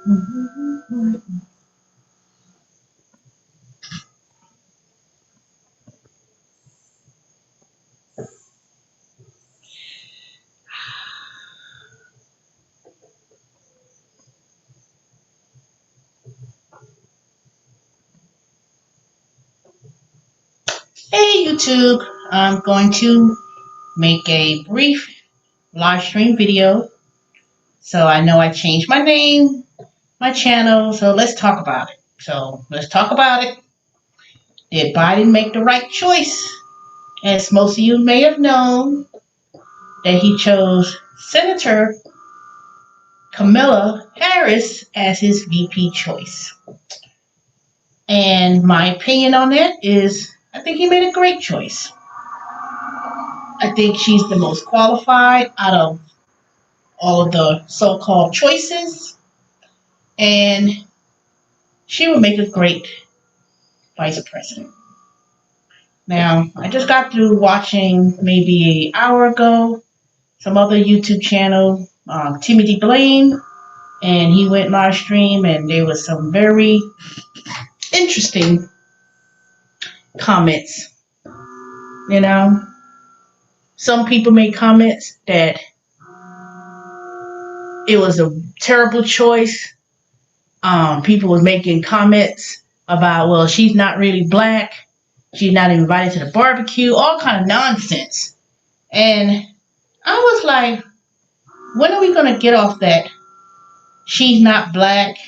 Hey YouTube, I'm going to make a brief live stream video. So I know I changed my name, my channel, so let's talk about it. So let's talk about it. Did Biden make the right choice? As most of you may have known, that he chose Senator Kamala Harris as his VP choice. And my opinion on that is I think he made a great choice. I think she's the most qualified out of all of the so-called choices, and she would make a great vice president. Now, I just got through watching maybe an hour ago some other YouTube channel, Timothy Blaine, and he went live stream, and there was some very interesting comments. You know, some people made comments that it was a terrible choice. People were making comments about, well, she's not really black. She's not invited to the barbecue. All kind of nonsense. And I was like, when are we going to get off that she's not black,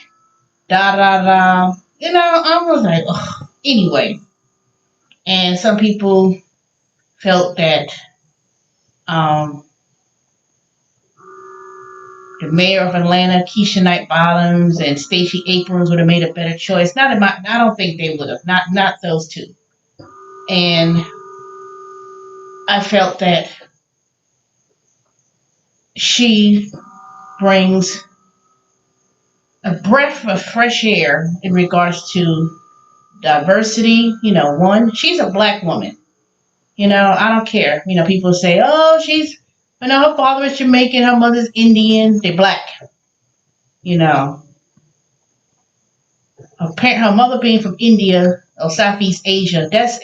da da da. You know, I was like, ugh. Anyway. And some people felt that the mayor of Atlanta, Keisha Knight Bottoms, and Stacey Abrams would have made a better choice. I don't think they would have. Not those two. And I felt that she brings a breath of fresh air in regards to diversity. You know, one, she's a black woman. You know, I don't care. You know, people say, oh, her father is Jamaican, her mother's Indian, they're black. You know, her mother being from India or Southeast Asia, that's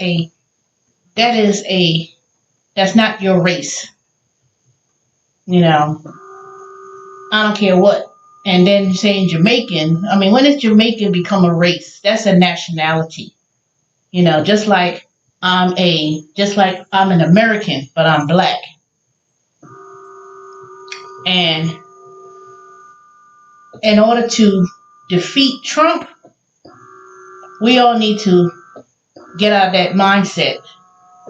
not your race. You know, I don't care what. And then saying Jamaican, I mean, when does Jamaican become a race? That's a nationality. You know, just like I'm an American, but I'm black. And in order to defeat Trump, we all need to get out of that mindset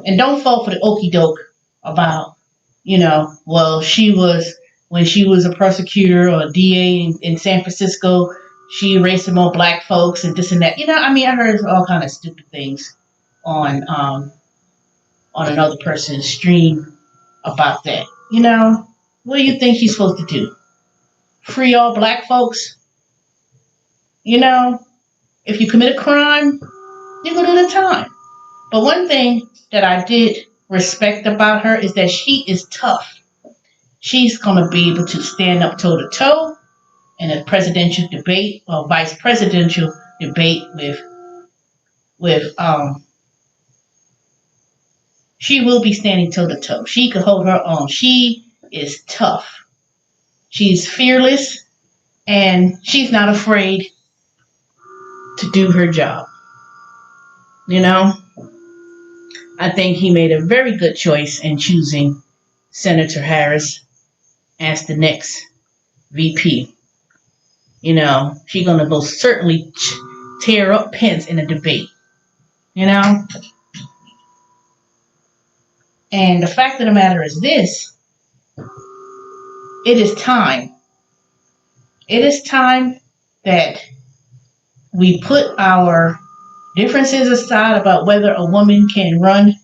and don't fall for the okie doke about, you know, well, when she was a prosecutor or a DA in San Francisco, she erased some more black folks and this and that. You know, I mean, I heard all kind of stupid things on another person's stream about that. You know, what do you think she's supposed to do? Free all black folks? You know, if you commit a crime, you go to the time. But one thing that I did respect about her is that she is tough. She's going to be able to stand up toe to toe in a presidential debate or vice presidential debate with she will be standing toe to toe. She could hold her own. She is tough. She's fearless, and she's not afraid to do her job. You know, I think he made a very good choice in choosing Senator Harris as the next VP. You know, she's going to most certainly tear up Pence in a debate. You know? And the fact of the matter is this. It is time. It is time that we put our differences aside about whether a woman can run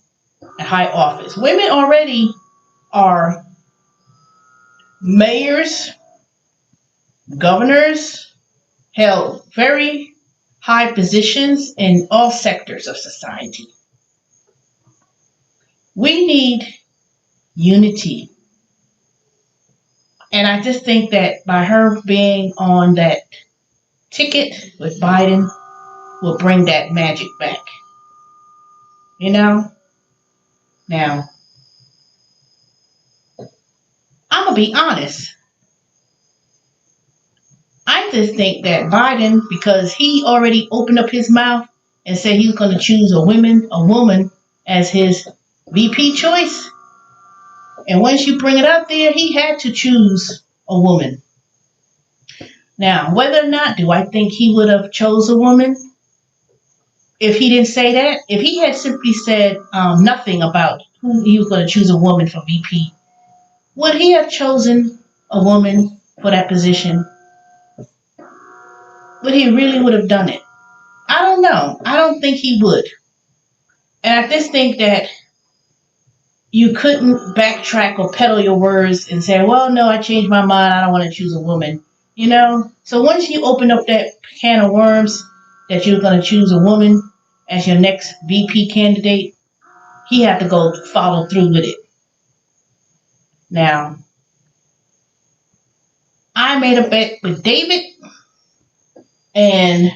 a high office. Women already are mayors, governors, held very high positions in all sectors of society. We need unity. And I just think that by her being on that ticket with Biden will bring that magic back. You know? Now, I'm going to be honest. I just think that Biden, because he already opened up his mouth and said he was going to choose a woman as his VP choice. And once you bring it out there, he had to choose a woman. Now, whether or not do I think he would have chose a woman if he didn't say that? If he had simply said nothing about who he was going to choose a woman for VP, would he have chosen a woman for that position? Would he really would have done it? I don't know. I don't think he would. And I just think that you couldn't backtrack or peddle your words and say, well, no, I changed my mind. I don't want to choose a woman. You know? So once you open up that can of worms that you're going to choose a woman as your next VP candidate, he had to go follow through with it. Now, I made a bet with David, and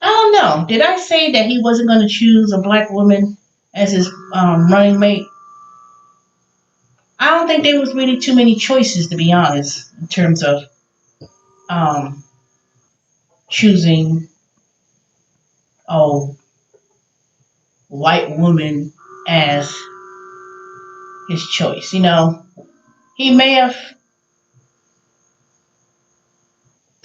I don't know. Did I say that he wasn't going to choose a black woman as his running mate? I don't think there was really too many choices, to be honest, in terms of choosing a white woman as his choice. You know, he may have,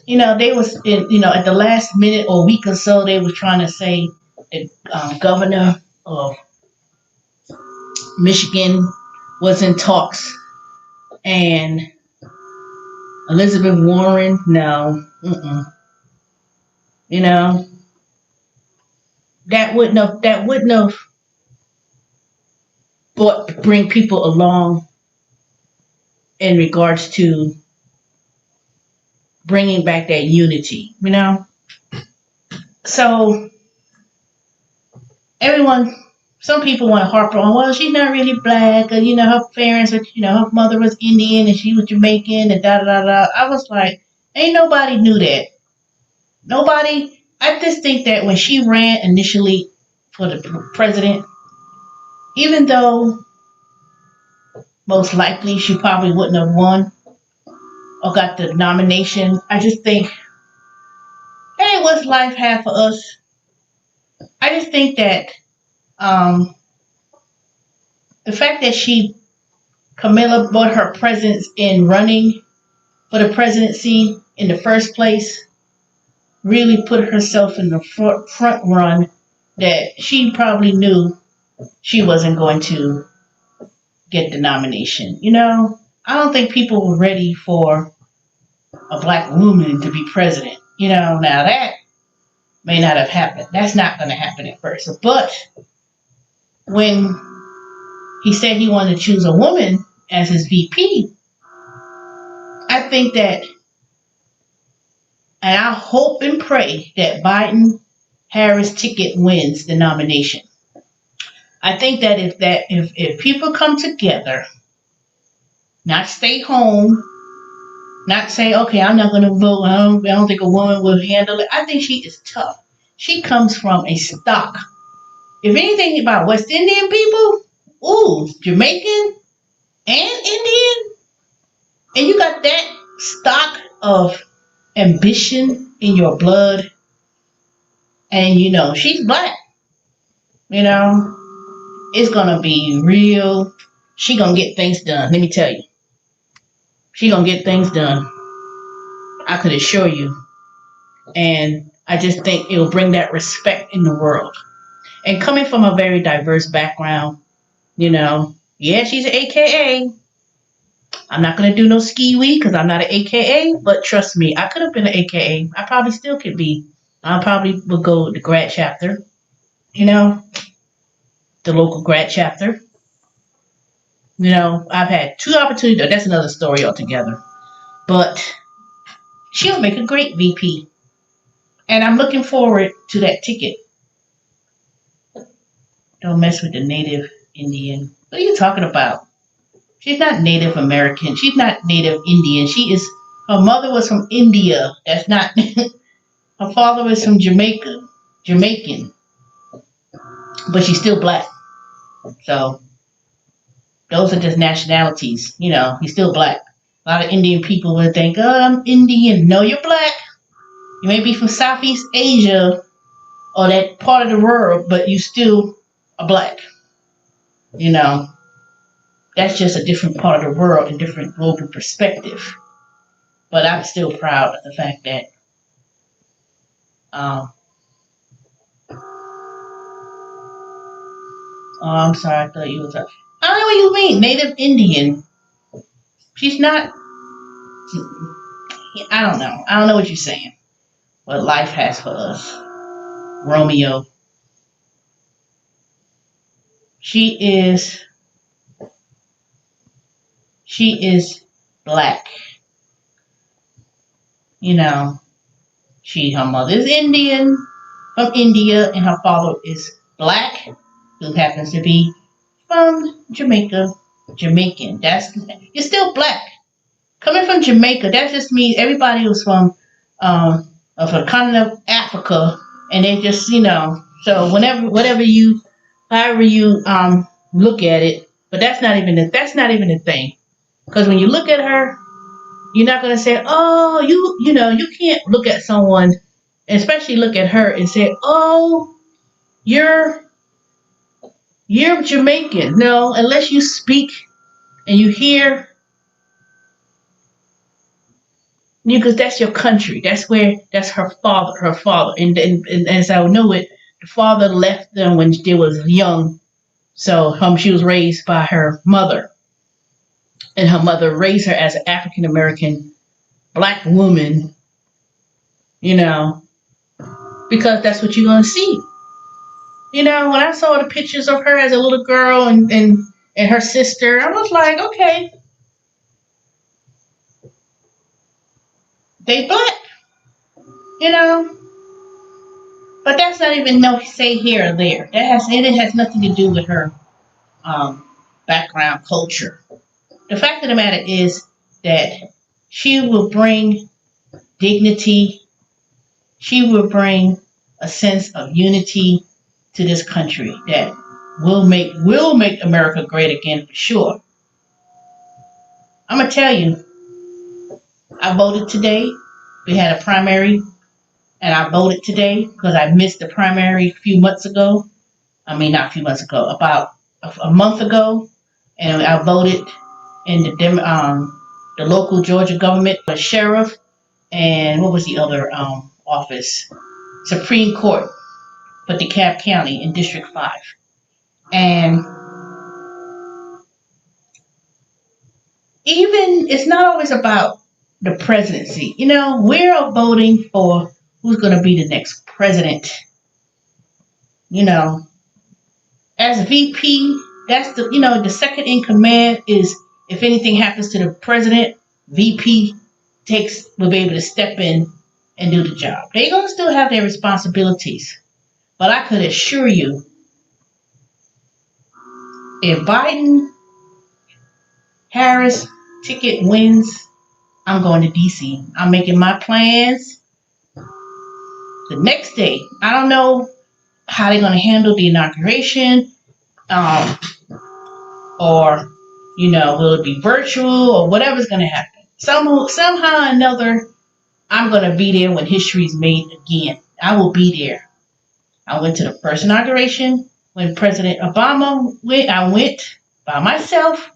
you know, they was, you know, at the last minute or week or so, they was trying to say the governor of Michigan was in talks, and Elizabeth Warren, no, you know, that wouldn't have bring people along in regards to bringing back that unity, you know. So some people want to harp on, well, she's not really black, or you know, her parents, you know, her mother was Indian and she was Jamaican, and da da da. I was like, ain't nobody knew that. Nobody. I just think that when she ran initially for the president, even though most likely she probably wouldn't have won or got the nomination, I just think, hey, what's life have for us? I just think that the fact that Kamala brought her presence in running for the presidency in the first place, really put herself in the front run that she probably knew she wasn't going to get the nomination. You know, I don't think people were ready for a black woman to be president. You know, now that may not have happened. That's not going to happen at first. But when he said he wanted to choose a woman as his VP, I think that, and I hope and pray that Biden-Harris ticket wins the nomination. I think that if people come together, not stay home, not say, okay, I'm not going to vote, I don't think a woman will handle it. I think she is tough. She comes from a stock. If anything about West Indian people, ooh, Jamaican and Indian, and you got that stock of ambition in your blood, and you know, she's black, you know, it's going to be real. She going to get things done. Let me tell you. She going to get things done. I could assure you. And I just think it will bring that respect in the world. And coming from a very diverse background, you know, yeah, she's an AKA. I'm not going to do no ski-wee because I'm not an AKA, but trust me, I could have been an AKA. I probably still could be. I probably would go with the grad chapter, you know, the local grad chapter. You know, I've had 2 opportunities. That's another story altogether. But she'll make a great VP. And I'm looking forward to that ticket. Don't mess with the native Indian. What are you talking about? She's not Native American. She's not Native Indian. Her mother was from India. That's not, Her father is from Jamaican, but she's still black. So those are just nationalities. He's still black. A lot of Indian people would think, oh, I'm Indian. No, you're black. You may be from Southeast Asia or that part of the world, but you still are black. That's just a different part of the world and different global perspective. But I'm still proud of the fact that I'm sorry, I thought you was I don't know what you mean, Native Indian. She's not. I don't know. I don't know what you're saying. What life has for us, Romeo. She is black. Her mother is Indian from India, and her father is black, who happens to be from Jamaican. You're still black. Coming from Jamaica, that just means everybody was from the continent of Africa, and they just So however you look at it, but that's not even a thing. Because when you look at her, you're not gonna say, oh, you can't look at someone, especially look at her and say, oh, you're Jamaican. No, unless you speak and you hear, because that's your country. That's her father. And as I know it, the father left them when they was young. So she was raised by her mother. And her mother raised her as an African American black woman, because that's what you're gonna see. When I saw the pictures of her as a little girl and her sister, I was like, okay, they black, But that's not even no say here or there. It has nothing to do with her background culture. The fact of the matter is that she will bring dignity. She will bring a sense of unity to this country that will make America great again for sure. I'm gonna tell you, I voted today. We had a primary, and I voted today because I missed the primary a few months ago. I mean, not a few months ago, about a month ago, and I voted in the local Georgia government, the sheriff, and what was the other office? Supreme Court for DeKalb County in District 5. And even it's not always about the presidency. We're voting for who's going to be the next president. As VP, that's the second in command is if anything happens to the president, VP will be able to step in and do the job. They're going to still have their responsibilities. But I could assure you, if Biden Harris ticket wins, I'm going to DC. I'm making my plans the next day. I don't know how they're going to handle the inauguration, or will it be virtual or whatever's going to happen. Somehow or another, I'm going to be there when history is made again. I will be there. I went to the first inauguration when President Obama went. I went by myself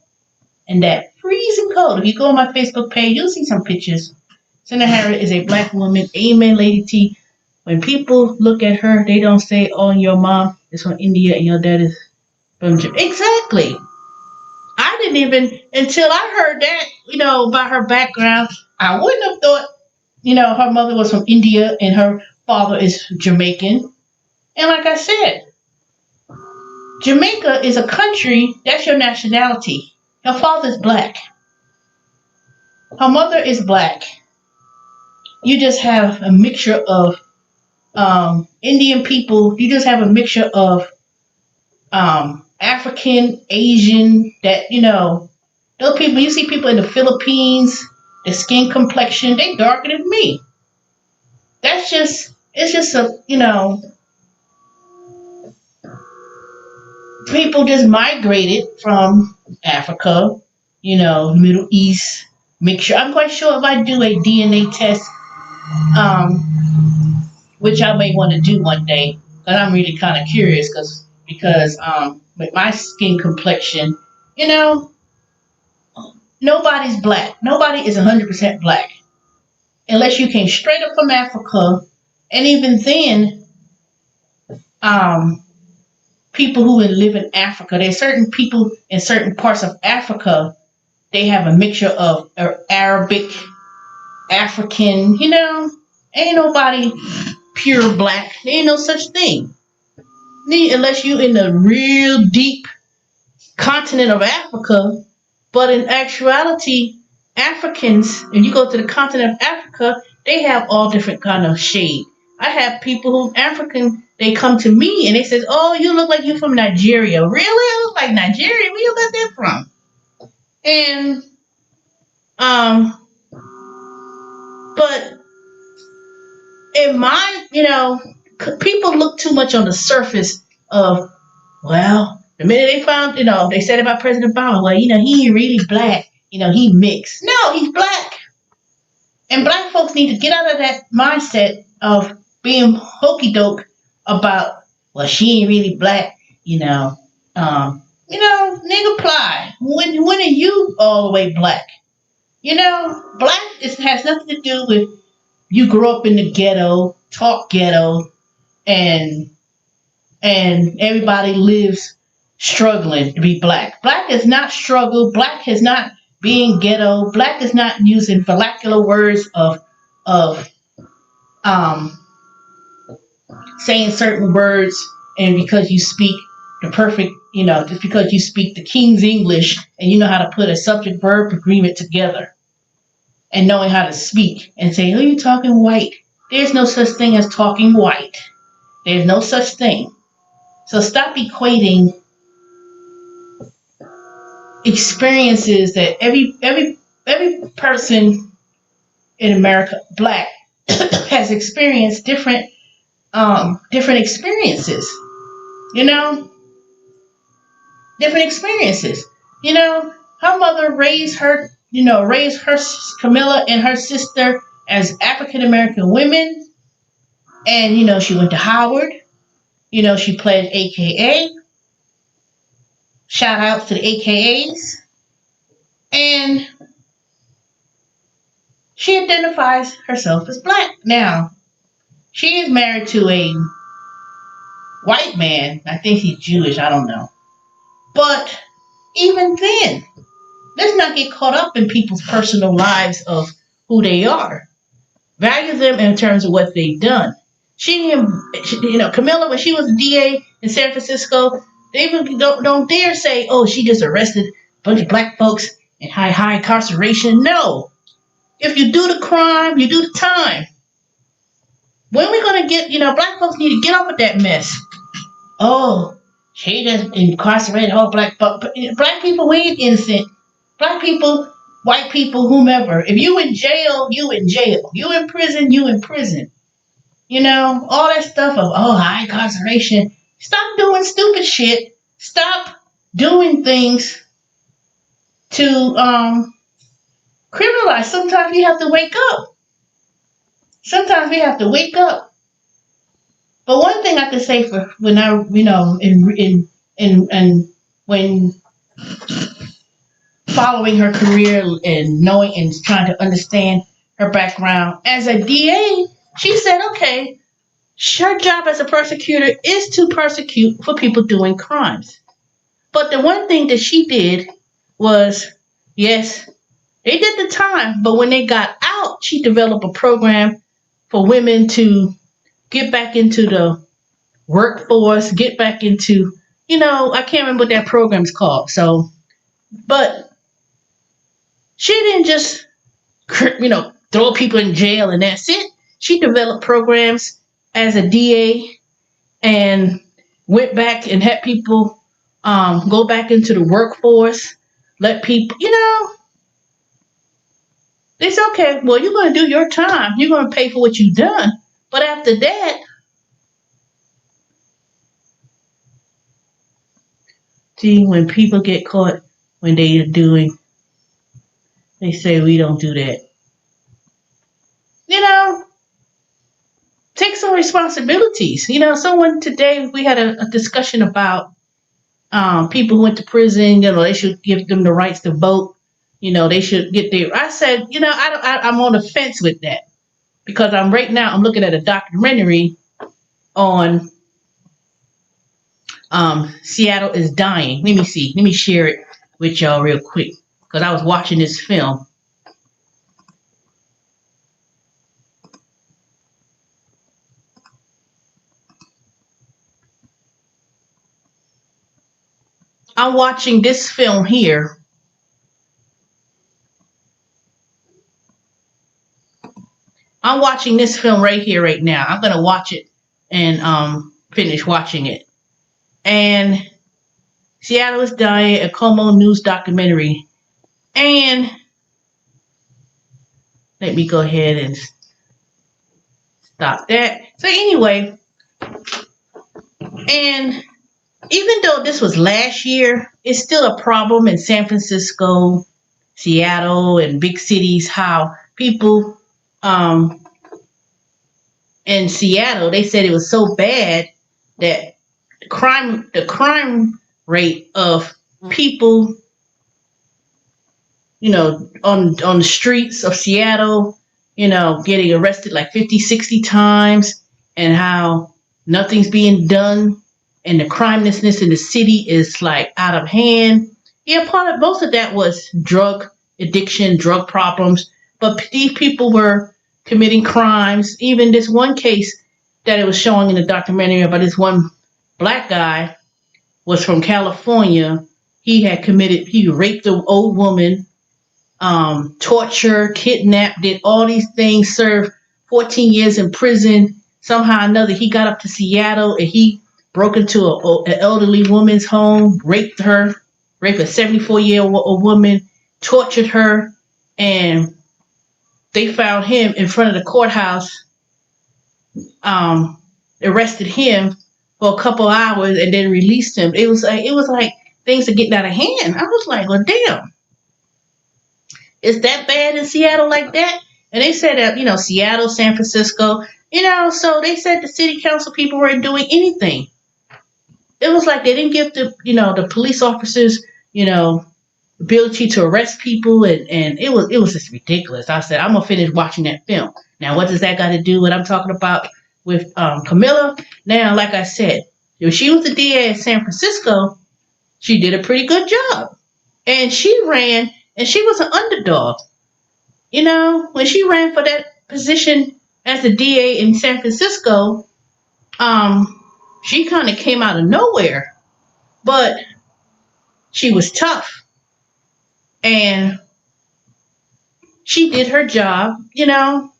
in that freezing cold. If you go on my Facebook page, you'll see some pictures. Senator Harris is a black woman. Amen, Lady T. When people look at her, they don't say, oh, your mom is from India and your dad is from Japan. Exactly. I didn't even, until I heard that, about her background, I wouldn't have thought, her mother was from India and her father is Jamaican. And like I said, Jamaica is a country, that's your nationality. Her father is black. Her mother is black. You just have a mixture of Indian people. You just have a mixture of African, Asian, that, those people, you see people in the Philippines, the skin complexion, they darker than me. That's just it's just people just migrated from Africa, Middle East mixture. I'm quite sure if I do a DNA test, which I may want to do one day, because I'm really kind of curious, because with my skin complexion, you know, nobody's black. Nobody is 100% black unless you came straight up from Africa, and even then, um, people who live in Africa, there's certain people in certain parts of Africa, they have a mixture of Arabic, African, ain't nobody pure black. There ain't no such thing. Unless you in the real deep continent of Africa. But in actuality, Africans, if you go to the continent of Africa, they have all different kind of shade. I have people who African, they come to me and they say, "Oh, you look like you're from Nigeria." Really? I look like Nigeria? Where you got that from? And but in my, people look too much on the surface of, well, the minute they found, they said about President Obama, well, he ain't really black, he mixed. No, he's black. And black folks need to get out of that mindset of being hokey doke about, well, she ain't really black, nigga ply. When are you all the way black? Black has nothing to do with you grew up in the ghetto, talk ghetto, and everybody lives struggling to be black. Black is not struggle. Black is not being ghetto. Black is not using vernacular words of saying certain words, and because you speak the perfect, just because you speak the King's English and you know how to put a subject verb agreement together and knowing how to speak and say, "Oh, you talking white?" There's no such thing as talking white. There's no such thing. So stop equating experiences that every person in America, black, has experienced different experiences. Different experiences. Her mother raised her Camilla and her sister as African American women, and she went to Howard. She played AKA. Shout outs to the AKAs. And she identifies herself as black. Now, she is married to a white man. I think he's Jewish. I don't know. But even then, let's not get caught up in people's personal lives of who they are. Value them in terms of what they've done. Camilla, when she was a DA in San Francisco, they even don't dare say, "Oh, she just arrested a bunch of black folks in high incarceration." No. If you do the crime, you do the time. When we gonna get, black folks need to get off of that mess. Oh, she just incarcerated all black folks. Black people, we ain't innocent. Black people, white people, whomever. If you in jail, you in jail. You in prison, you in prison. All that stuff of, high incarceration. Stop doing stupid shit. Stop doing things to criminalize. Sometimes you have to wake up. Sometimes we have to wake up. But one thing I could say for when I, when following her career and knowing and trying to understand her background as a DA, she said, okay, her job as a prosecutor is to prosecute for people doing crimes. But the one thing that she did was, yes, they did the time, but when they got out, she developed a program for women to get back into the workforce, get back into, I can't remember what that program's called. So, but she didn't just, throw people in jail and that's it. She developed programs as a DA and went back and had people go back into the workforce, let people, it's okay. Well, you're going to do your time. You're going to pay for what you've done. But after that, see, when people get caught when they are doing, they say we don't do that. You know, take some responsibilities. You know, someone today we had a discussion about people who went to prison. You know, they should give them the rights to vote. You know, they should get their. I said, you know, I don't. I'm on the fence with that because I'm right now. I'm looking at a documentary on Seattle is dying. Let me see. Let me share it with y'all real quick because I was watching this film. I'm watching this film here. I'm watching this film right here, right now. I'm gonna watch it and finish watching it. And Seattle is dying, a Como News documentary. And let me go ahead and stop that. So anyway, and even though this was last year, it's still a problem in San Francisco, Seattle, and big cities. How people in Seattle, they said it was so bad that the crime rate of people, you know, on the streets of Seattle, you know, getting arrested like 50, 60 times, and how nothing's being done, and the crimelessness in the city is like out of hand. Yeah, part of most of that was drug addiction, drug problems, but these people were committing crimes. Even this one case that it was showing in the documentary about this one black guy was from California. He raped an old woman, torture, kidnapped, did all these things, served 14 years in prison. Somehow or another, he got up to Seattle and he broke into an elderly woman's home, raped a 74-year-old woman, tortured her, and they found him in front of the courthouse, arrested him for a couple hours, and then released him. It was like things are getting out of hand. I was like, well, damn. It's that bad in Seattle like that? And they said that, you know, Seattle, San Francisco, you know, so they said the city council people weren't doing anything. It was like they didn't give the police officers, ability to arrest people, and it was just ridiculous. I said, I'm gonna finish watching that film. Now, what does that got to do with what I'm talking about with Kamala? Now, like I said, if she was the DA in San Francisco, she did a pretty good job. And she ran, and she was an underdog. You know, when she ran for that position as the DA in San Francisco, she kind of came out of nowhere. But she was tough. And she did her job. You know,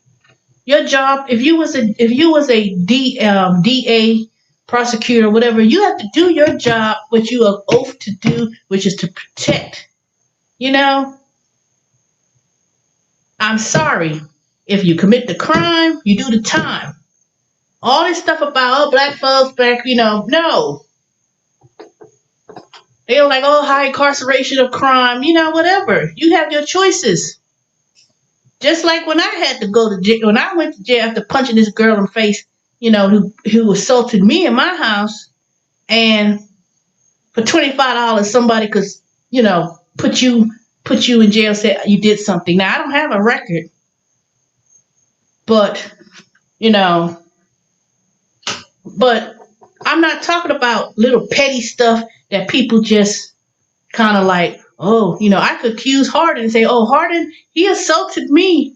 your job, if you was a DA, prosecutor, whatever, you have to do your job, what you are oath to do, which is to protect. You know, I'm sorry. If you commit the crime, you do the time. All this stuff about, black folks, no. They're like, high incarceration of crime, whatever. You have your choices. Just like when I had to go to jail, when I went to jail after punching this girl in the face, who assaulted me in my house, and for $25, somebody could, put you in jail, say you did something. Now I don't have a record, but but I'm not talking about little petty stuff that people just kind of like, I could accuse Harden and say, Harden, he assaulted me,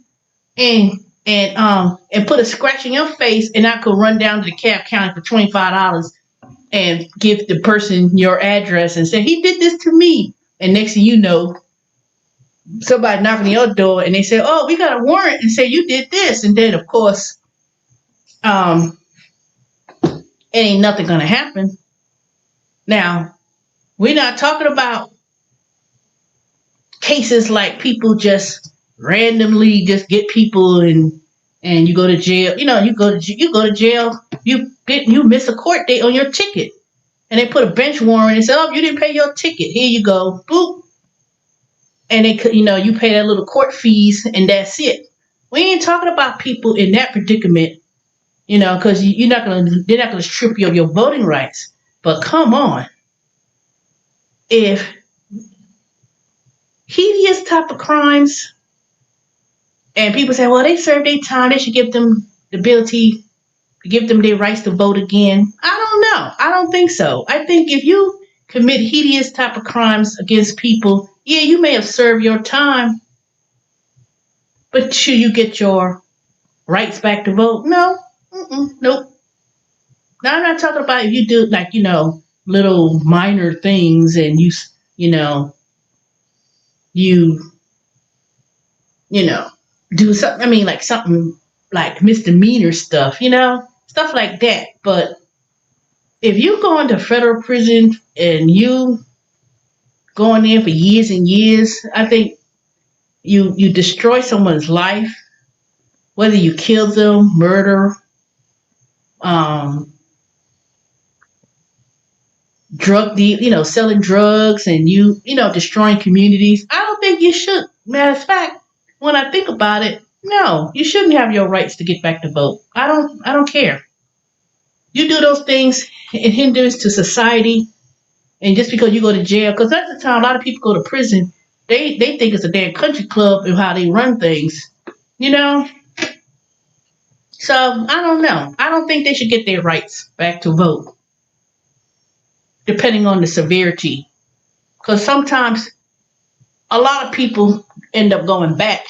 and put a scratch in your face, and I could run down to the cab counter for $25 and give the person your address and say, he did this to me. And next thing you know, somebody knocking on your door and they say, we got a warrant and say you did this. And then, of course, it ain't nothing going to happen. Now, we're not talking about cases like people just randomly just get people and and you go to jail. You go to jail. You miss a court date on your ticket, and they put a bench warrant and say, "Oh, you didn't pay your ticket. Here you go, boop." And they could, you pay that little court fees, and that's it. We ain't talking about people in that predicament, because they're not gonna strip you of your voting rights. But come on, if hideous type of crimes, and people say, well, they served their time, they should give them the ability to give them their rights to vote again. I don't know. I don't think so. I think if you commit hideous type of crimes against people, yeah, you may have served your time, but should you get your rights back to vote? No. Nope. Now, I'm not talking about if you do little minor things and you you know, do something. I mean, like something like misdemeanor stuff, stuff like that. But if you go into federal prison and you go in there for years and years, I think you destroy someone's life, whether you kill them, murder, um, selling drugs, and destroying communities. I don't think you should. Matter of fact, when I think about it, no, you shouldn't have your rights to get back to vote. I don't care. You do those things, it hinders to society, and just because you go to jail, because that's the time a lot of people go to prison, they think it's a damn country club and how they run things, you know. So I don't know. I don't think they should get their rights back to vote, depending on the severity, because sometimes a lot of people end up going back.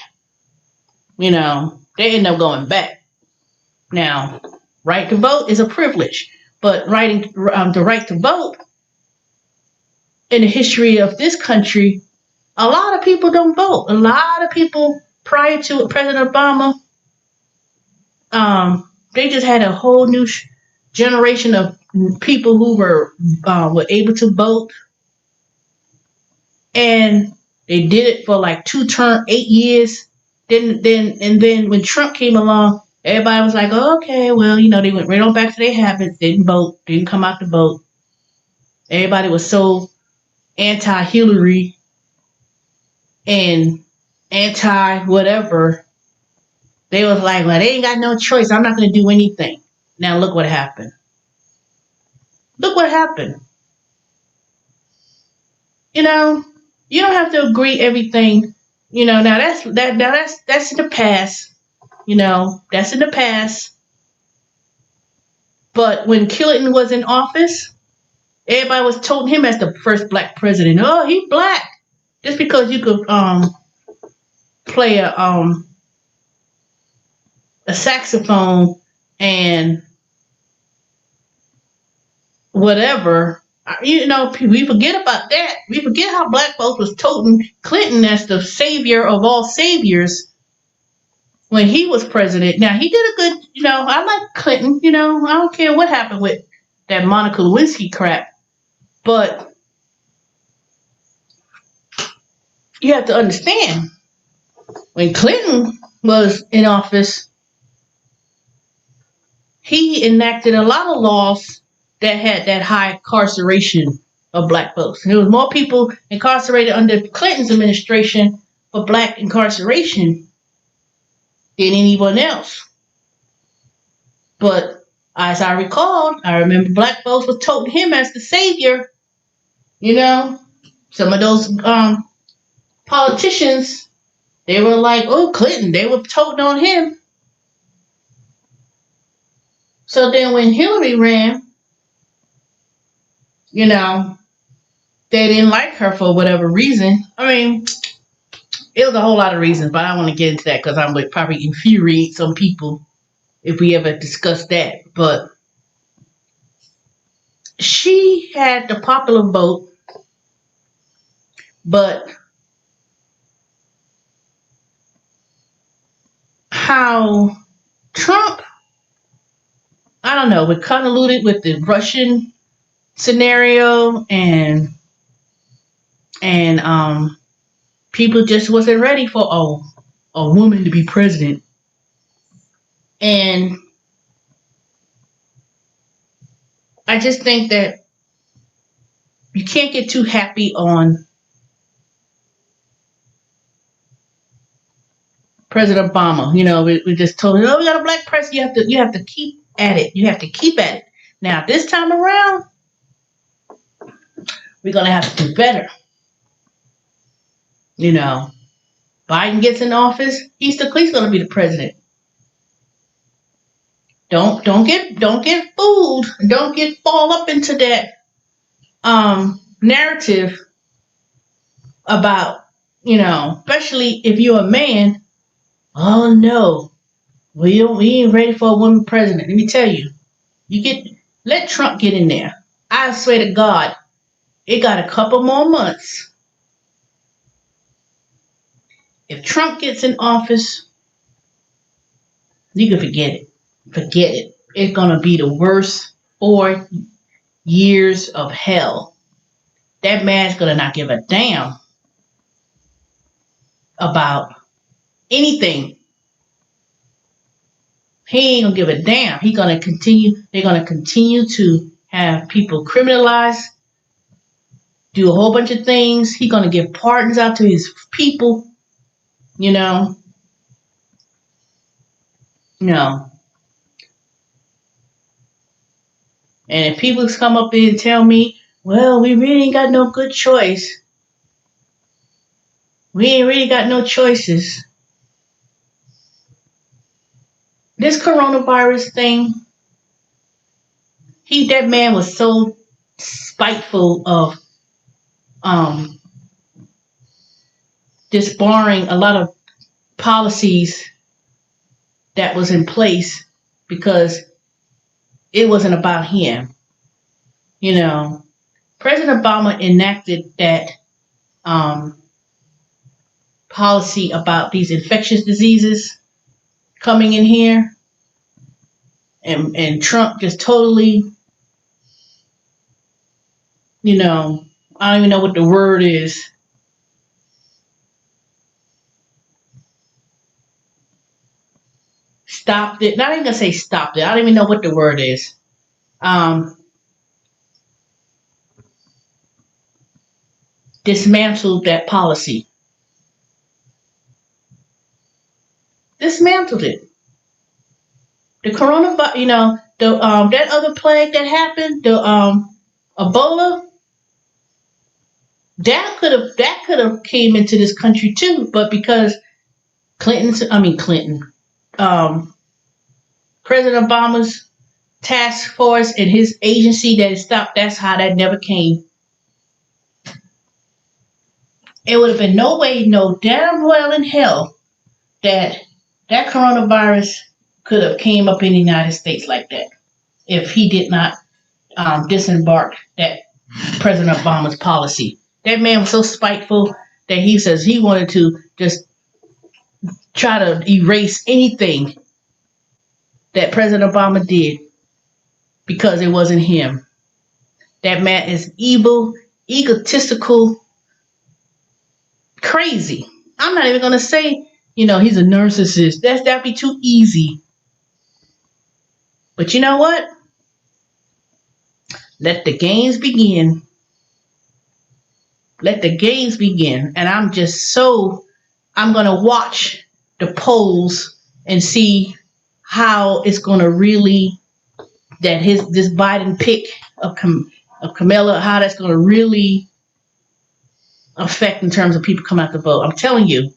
They end up going back. Now, right to vote is a privilege, but the right to vote in the history of this country, a lot of people don't vote. A lot of people prior to President Obama, they just had a whole new generation of people who were able to vote, and they did it for like 8 years. Then when Trump came along, everybody was like, oh, okay, well, they went right on back to their habits, didn't vote, didn't come out to vote. Everybody was so anti-Hillary and anti-whatever. They was like, well, they ain't got no choice. I'm not going to do anything. Now look what happened. Look what happened. You don't have to agree everything. Now that's in the past. That's in the past. But when Clinton was in office, everybody was toting him as the first black president. Oh, he's black. Just because you could play a saxophone and whatever, we forget about that. We forget how black folks was toting Clinton as the savior of all saviors when he was president. Now, he did a good, I like Clinton, I don't care what happened with that Monica Lewinsky crap. But you have to understand, when Clinton was in office, he enacted a lot of laws that had that high incarceration of black folks. There was more people incarcerated under Clinton's administration for black incarceration than anyone else. But as I recalled, I remember black folks were toting him as the savior. Some of those politicians, they were like, oh, Clinton, they were toting on him. So then when Hillary ran, they didn't like her for whatever reason. I mean, it was a whole lot of reasons, but I don't want to get into that because I would probably infuriate some people if we ever discuss that. But she had the popular vote, but how Trump, I don't know, was convoluted with the Russian scenario, and people just wasn't ready for a woman to be president. And I just think that you can't get too happy on President Obama. We just told him, oh, we got a black president. You have to keep at it. You have to keep at it. Now, this time around, we're gonna have to do better. Biden gets in office, he's gonna be the president. Don't get fooled. Don't fall up into that narrative about, especially if you're a man. Oh no, we ain't ready for a woman president. Let me tell you, let Trump get in there. I swear to God, it got a couple more months. If Trump gets in office, you can forget it. Forget it. It's gonna be the worst 4 years of hell. That man's gonna not give a damn about anything. He ain't gonna give a damn. They're gonna continue to have people criminalized, do a whole bunch of things. He's gonna give pardons out to his people. No. And if people come up in and tell me, well, we really ain't got no good choice. We ain't really got no choices. This coronavirus thing, that man was so spiteful of disbarring a lot of policies that was in place because it wasn't about him. President Obama enacted that policy about these infectious diseases coming in here, and Trump just totally, I don't even know what the word is. Stopped it. Not even gonna say stopped it. I don't even know what the word is. Dismantled that policy. Dismantled it. The coronavirus, that other plague that happened, the Ebola, that could have came into this country too, but because President Obama's task force and his agency that it stopped, that's how that never came. It would have been no way, no damn well in hell that coronavirus could have came up in the United States like that if he did not disembark that President Obama's policy. That man was so spiteful that he says he wanted to just try to erase anything that President Obama did because it wasn't him. That man is evil, egotistical, crazy. I'm not even going to say, he's a narcissist. That'd be too easy. But you know what? Let the games begin. Let the games begin. And I'm going to watch the polls and see how it's going to really, that this Biden pick of Kamala, how that's going to really affect in terms of people coming out to vote. I'm telling you,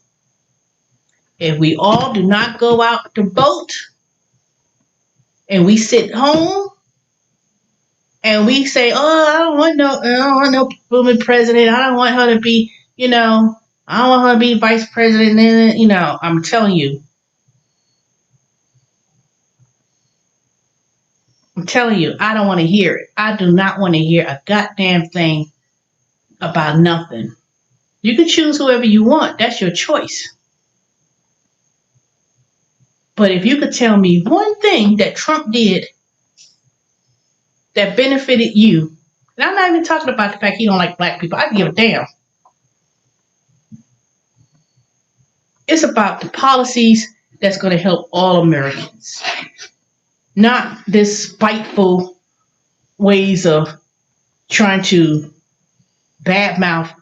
if we all do not go out to vote and we sit home and we say, oh, I don't want no woman president. I don't want her to be, I don't want her to be vice president. And, I'm telling you, I don't want to hear it. I do not want to hear a goddamn thing about nothing. You can choose whoever you want. That's your choice. But if you could tell me one thing that Trump did that benefited you, and I'm not even talking about the fact he don't like black people. I give a damn. It's about the policies that's going to help all Americans. not this spiteful ways of trying to badmouth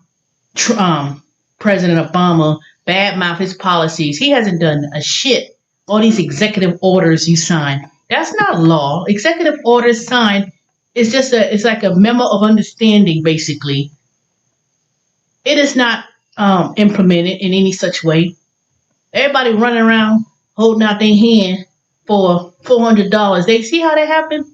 President Obama, badmouth his policies. He hasn't done a shit. All these executive orders you sign, that's not law. Executive orders signed is just it's like a memo of understanding, basically. It is not implemented in any such way. Everybody running around holding out their hand for $400. They see how that happened.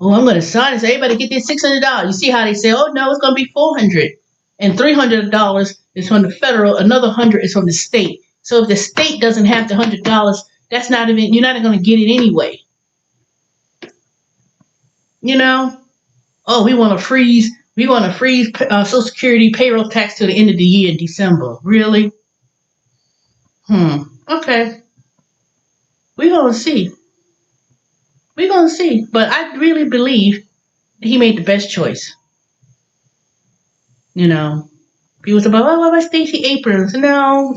Oh, I'm going to sign this. Everybody get this $600. You see how they say, oh no, it's going to be $400, and $300 is from the federal. Another 100 is from the state. So if the state doesn't have the $100, that's not even. You're not going to get it anyway. You know. Oh, we want to freeze. We want to freeze Social Security payroll tax to the end of the year in December. Really? Okay. We're going to see. We're going to see. But I really believe he made the best choice. You know, people say, "Oh, what about Stacey Abrams?" No,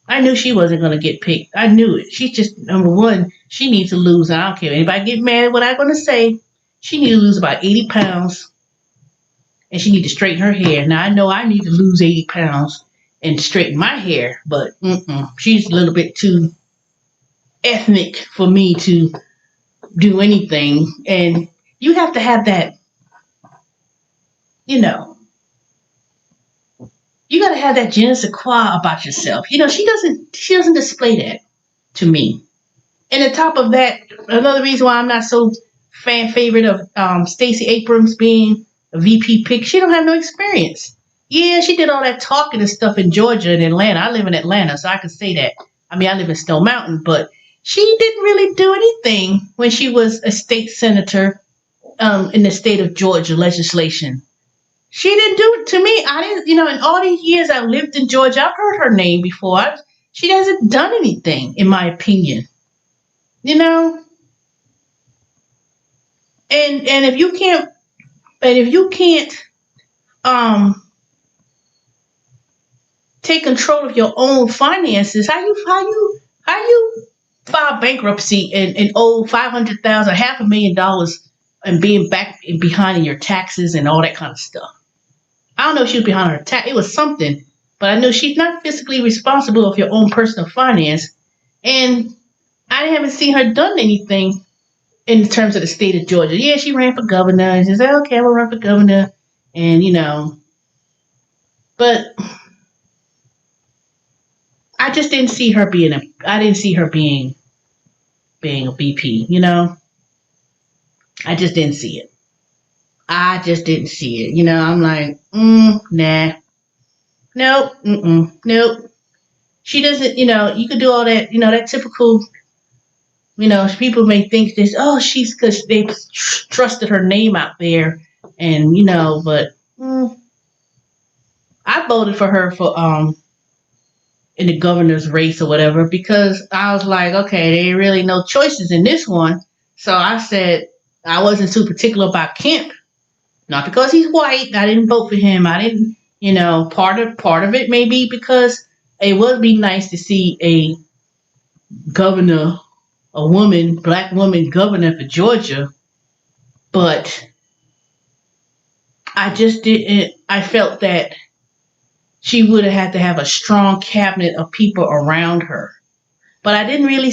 I knew she wasn't going to get picked. I knew it. She's just, number one, she needs to lose. I don't care. Anybody get mad at what I'm going to say. She needs to lose about 80 pounds. And she needs to straighten her hair. Now, I know I need to lose 80 pounds and straighten my hair. But she's a little bit too ethnic for me to do anything. And you have to have that, you know, you got to have that je ne sais quoi about yourself. You know, she doesn't display that to me. And on top of that, another reason why I'm not so fan favorite of Stacey Abrams being a VP pick, she don't have no experience. Yeah, she did all that talking and stuff in Georgia and Atlanta. I live in Atlanta, so I can say that. I mean, I live in Stone Mountain, but she didn't really do anything when she was a state senator in the state of Georgia legislation. She didn't do it to me. I didn't, in all these years I've lived in Georgia, I've heard her name before. She hasn't done anything, in my opinion. You know? And if you can't take control of your own finances, how you file bankruptcy and owe $500,000, $500,000, and being back and behind in your taxes and all that kind of stuff. I don't know if she was behind her tax. It was something, but I know she's not physically responsible of your own personal finance. And I haven't seen her done anything in terms of the state of Georgia. Yeah, she ran for governor, and she said, "Okay, we'll run for governor," and but I just didn't see her being being a BP. I just didn't see it. I'm like, nah, nope, nope. She doesn't. You could do all that. That typical. People may think this. Oh, she's because they trusted her name out there, and but I voted for her for in the governor's race or whatever because I was like, okay, there ain't really no choices in this one. So I said I wasn't too particular about Kemp. Not because he's white. I didn't vote for him. I didn't, part of it may be because it would be nice to see a governor, black woman governor for Georgia. But I just didn't, I felt that she would have had to have a strong cabinet of people around her. But I didn't really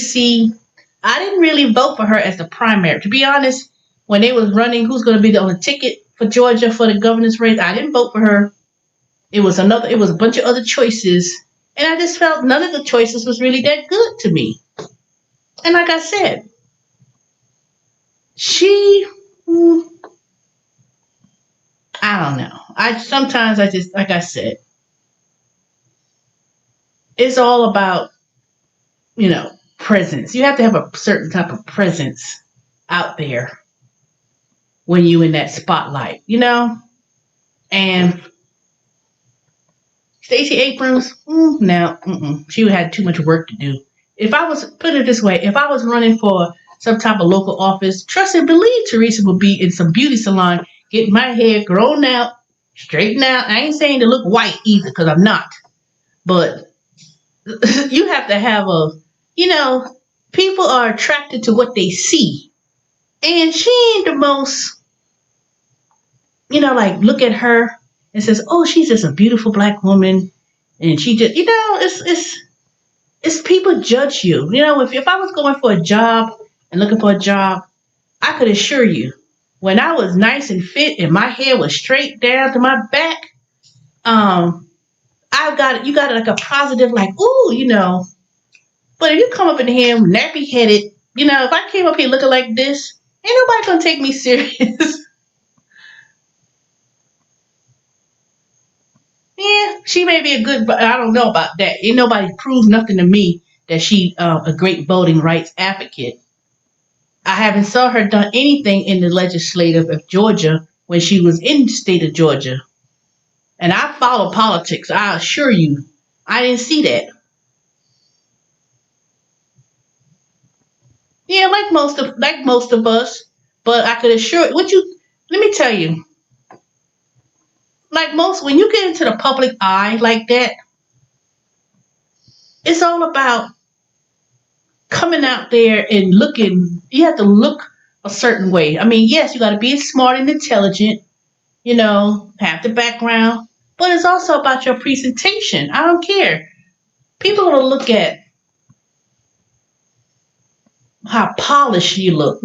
vote for her as the primary. To be honest, when they was running who's going to be on the ticket for Georgia for the governor's race, I didn't vote for her. It was a bunch of other choices. And I just felt none of the choices was really that good to me. And like I said, I don't know. Sometimes I just, like I said, it's all about, presence. You have to have a certain type of presence out there when you in that spotlight, And Stacey Abrams, she had too much work to do. Put it this way, if I was running for some type of local office, trust and believe Teresa would be in some beauty salon, getting my hair grown out, straightened out. I ain't saying to look white either, because I'm not. But you have to have People are attracted to what they see. And she ain't the most, like look at her and says, "Oh, she's just a beautiful black woman." And she just, it's people judge you. If I was going for a job and looking for a job, I could assure you, when I was nice and fit and my hair was straight down to my back, you got like a positive, like, ooh. But if you come up in here nappy headed, if I came up here looking like this, ain't nobody gonna take me serious. Yeah, she may be a good, but I don't know about that. Ain't nobody proved nothing to me that she a great voting rights advocate. I haven't saw her done anything in the legislative of Georgia when she was in the state of Georgia. And I follow politics. I assure you, I didn't see that. Yeah, like most of us. But I could assure what you. Let me tell you, like most, when you get into the public eye like that, it's all about coming out there and looking. You have to look a certain way. I mean, yes, you got to be smart and intelligent. Have the background, but it's also about your presentation. I don't care. People are gonna look at how polished you look.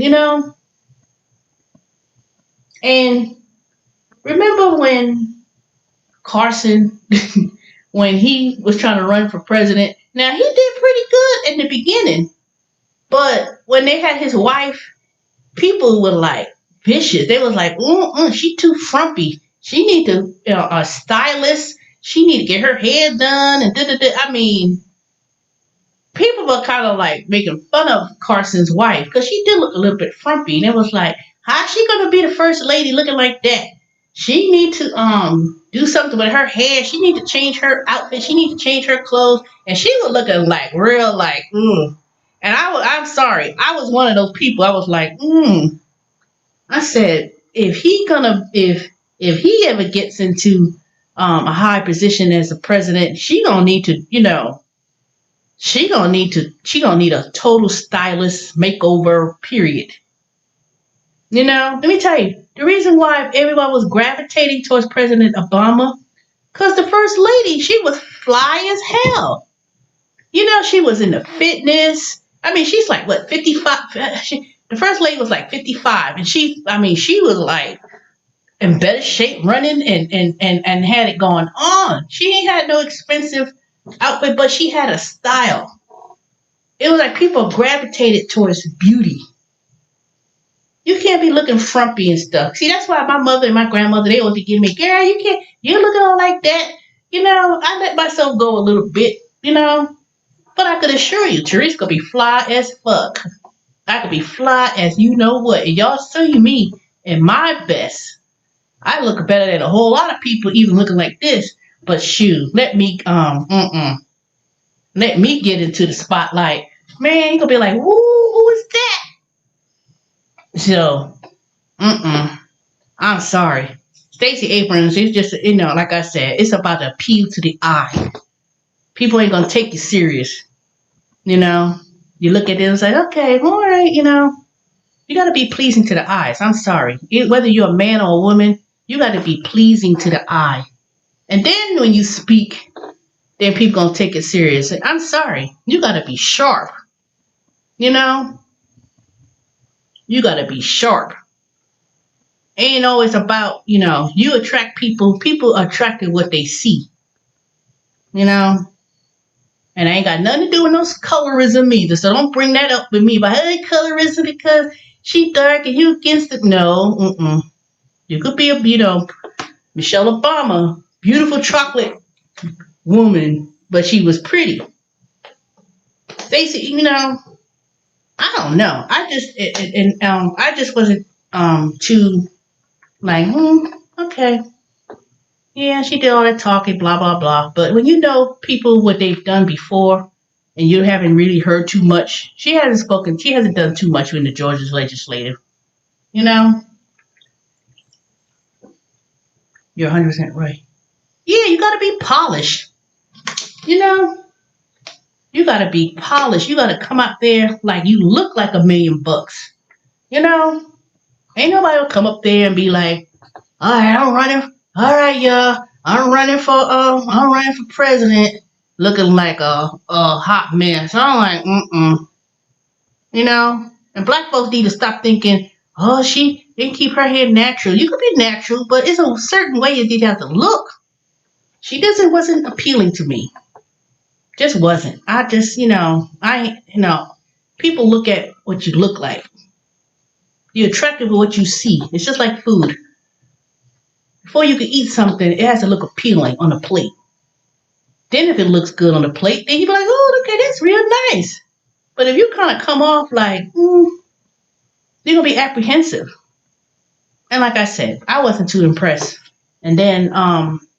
And remember when Carson, when he was trying to run for president, now he did pretty good in the beginning, but when they had his wife, people were like vicious. They was like, she too frumpy. She need to a stylist. She need to get her hair done and da da da. I mean, people were kind of like making fun of Carson's wife because she did look a little bit frumpy, and it was like, how's she gonna be the first lady looking like that? She need to do something with her hair. She need to change her outfit. She need to change her clothes, and she was looking like real like. And I'm sorry, I was one of those people. I was like, I said, if he ever gets into a high position as a president, she gonna need a total stylist makeover. Period. Let me tell you the reason why everyone was gravitating towards President Obama, because the first lady, she was fly as hell. She was into fitness. I mean, she's like what 55. The first lady was like 55, and she was like in better shape, running and had it going on. She ain't had no expensive outfit, but she had a style. It was like people gravitated towards beauty. You can't be looking frumpy and stuff. See, that's why my mother and my grandmother, they always give me, girl, you looking all like that. I let myself go a little bit. But I could assure you, Teresa could be fly as fuck. I could be fly as you know what. And y'all see me in my best. I look better than a whole lot of people even looking like this. But shoot, let me get into the spotlight. Man, you gonna be like, who is that? So, I'm sorry. Stacey Abrams is just, like I said, it's about to appeal to the eye. People ain't gonna take you serious. You look at it and say, okay, all right, you got to be pleasing to the eyes. I'm sorry. Whether you're a man or a woman, you got to be pleasing to the eye. And then when you speak, then people going to take it serious. I'm sorry. You got to be sharp. You got to be sharp. Ain't always about, you attract people. People are attracted to what they see. And I ain't got nothing to do with no colorism either. So don't bring that up with me. But hey, colorism because she dark and you against it. No, You could be Michelle Obama, beautiful chocolate woman, but she was pretty. Stacey, I don't know. I just wasn't too like, okay. Yeah, she did all that talking, blah, blah, blah. But when you know people, what they've done before, and you haven't really heard too much, she hasn't done too much in the Georgia's legislative. You're 100% right. Yeah, you got to be polished. You got to be polished. You got to come out there like you look like $1,000,000. You know, ain't nobody will come up there and be like, all right, I'm running. All right, y'all. I'm running for president, looking like a hot mess. I'm like, you know. And black folks need to stop thinking, oh, she didn't keep her hair natural. You could be natural, but it's a certain way you have to look. She doesn't wasn't appealing to me. Just wasn't. I just, people look at what you look like. You're attracted to what you see. It's just like food. Before you can eat something, it has to look appealing on the plate. Then if it looks good on the plate, then you be like, oh, okay, that's real nice. But if you kind of come off like, you're going to be apprehensive. And like I said, I wasn't too impressed. And then,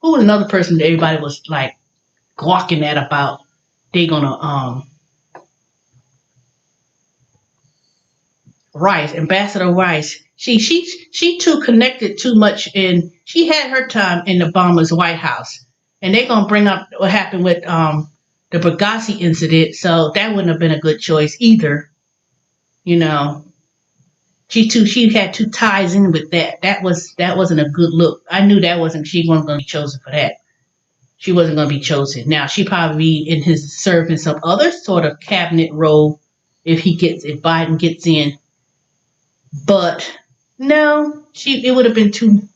who was another person that everybody was like gawking at about they gonna, Rice, Ambassador Rice. She too connected too much and she had her time in Obama's White House. And they're gonna bring up what happened with the Benghazi incident, so that wouldn't have been a good choice either. You know. She had two ties in with that. That wasn't a good look. I knew she wasn't gonna be chosen for that. She wasn't gonna be chosen. Now she probably in his serve in some other sort of cabinet role if Biden gets in. But no, it would have been too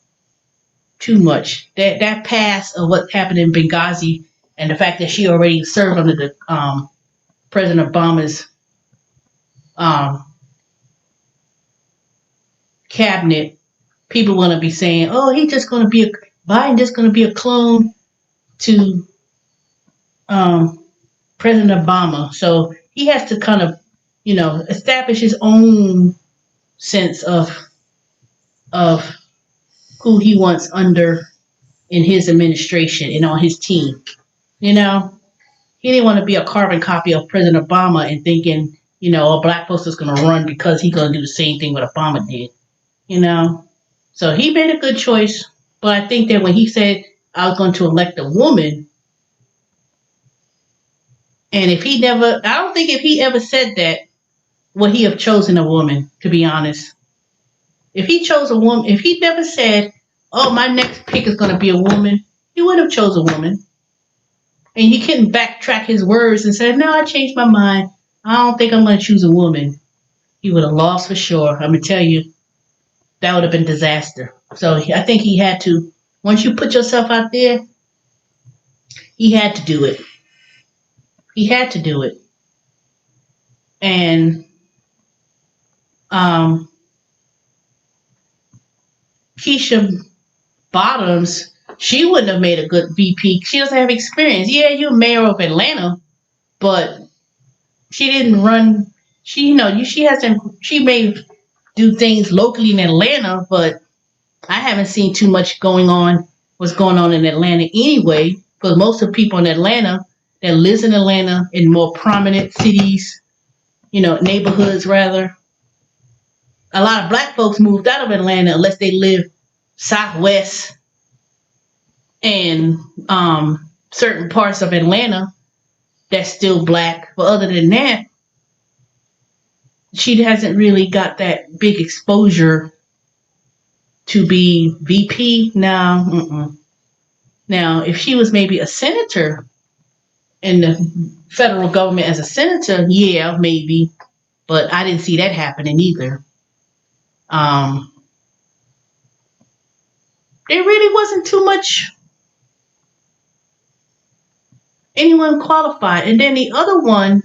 much. That past of what happened in Benghazi and the fact that she already served under the President Obama's cabinet, people want to be saying, "Oh, Biden just going to be a clone to President Obama." So he has to kind of, establish his own sense of who he wants under in his administration and on his team. He didn't want to be a carbon copy of President Obama and thinking, a black folks is going to run because he's going to do the same thing what Obama did. So he made a good choice. But I think that when he said I was going to elect a woman, and I don't think if he ever said that, would he have chosen a woman, to be honest. If he chose a woman, if he never said, oh, my next pick is going to be a woman, he would have chose a woman. And he couldn't backtrack his words and say, no, I changed my mind. I don't think I'm going to choose a woman. He would have lost for sure. I'm going to tell you, that would have been disaster. So I think he had to, once you put yourself out there, he had to do it. He had to do it. And Keisha Bottoms, she wouldn't have made a good VP. She doesn't have experience. Yeah, you're mayor of Atlanta, but she didn't run. She may do things locally in Atlanta, but I haven't seen too much what's going on in Atlanta anyway, because most of the people in Atlanta that lives in Atlanta in more prominent cities, neighborhoods rather, a lot of black folks moved out of Atlanta unless they live southwest and certain parts of Atlanta that's still black. But other than that, she hasn't really got that big exposure to be VP now. Now, if she was maybe a senator in the federal government as a senator, yeah, maybe. But I didn't see that happening either. There really wasn't too much anyone qualified. And then the other one,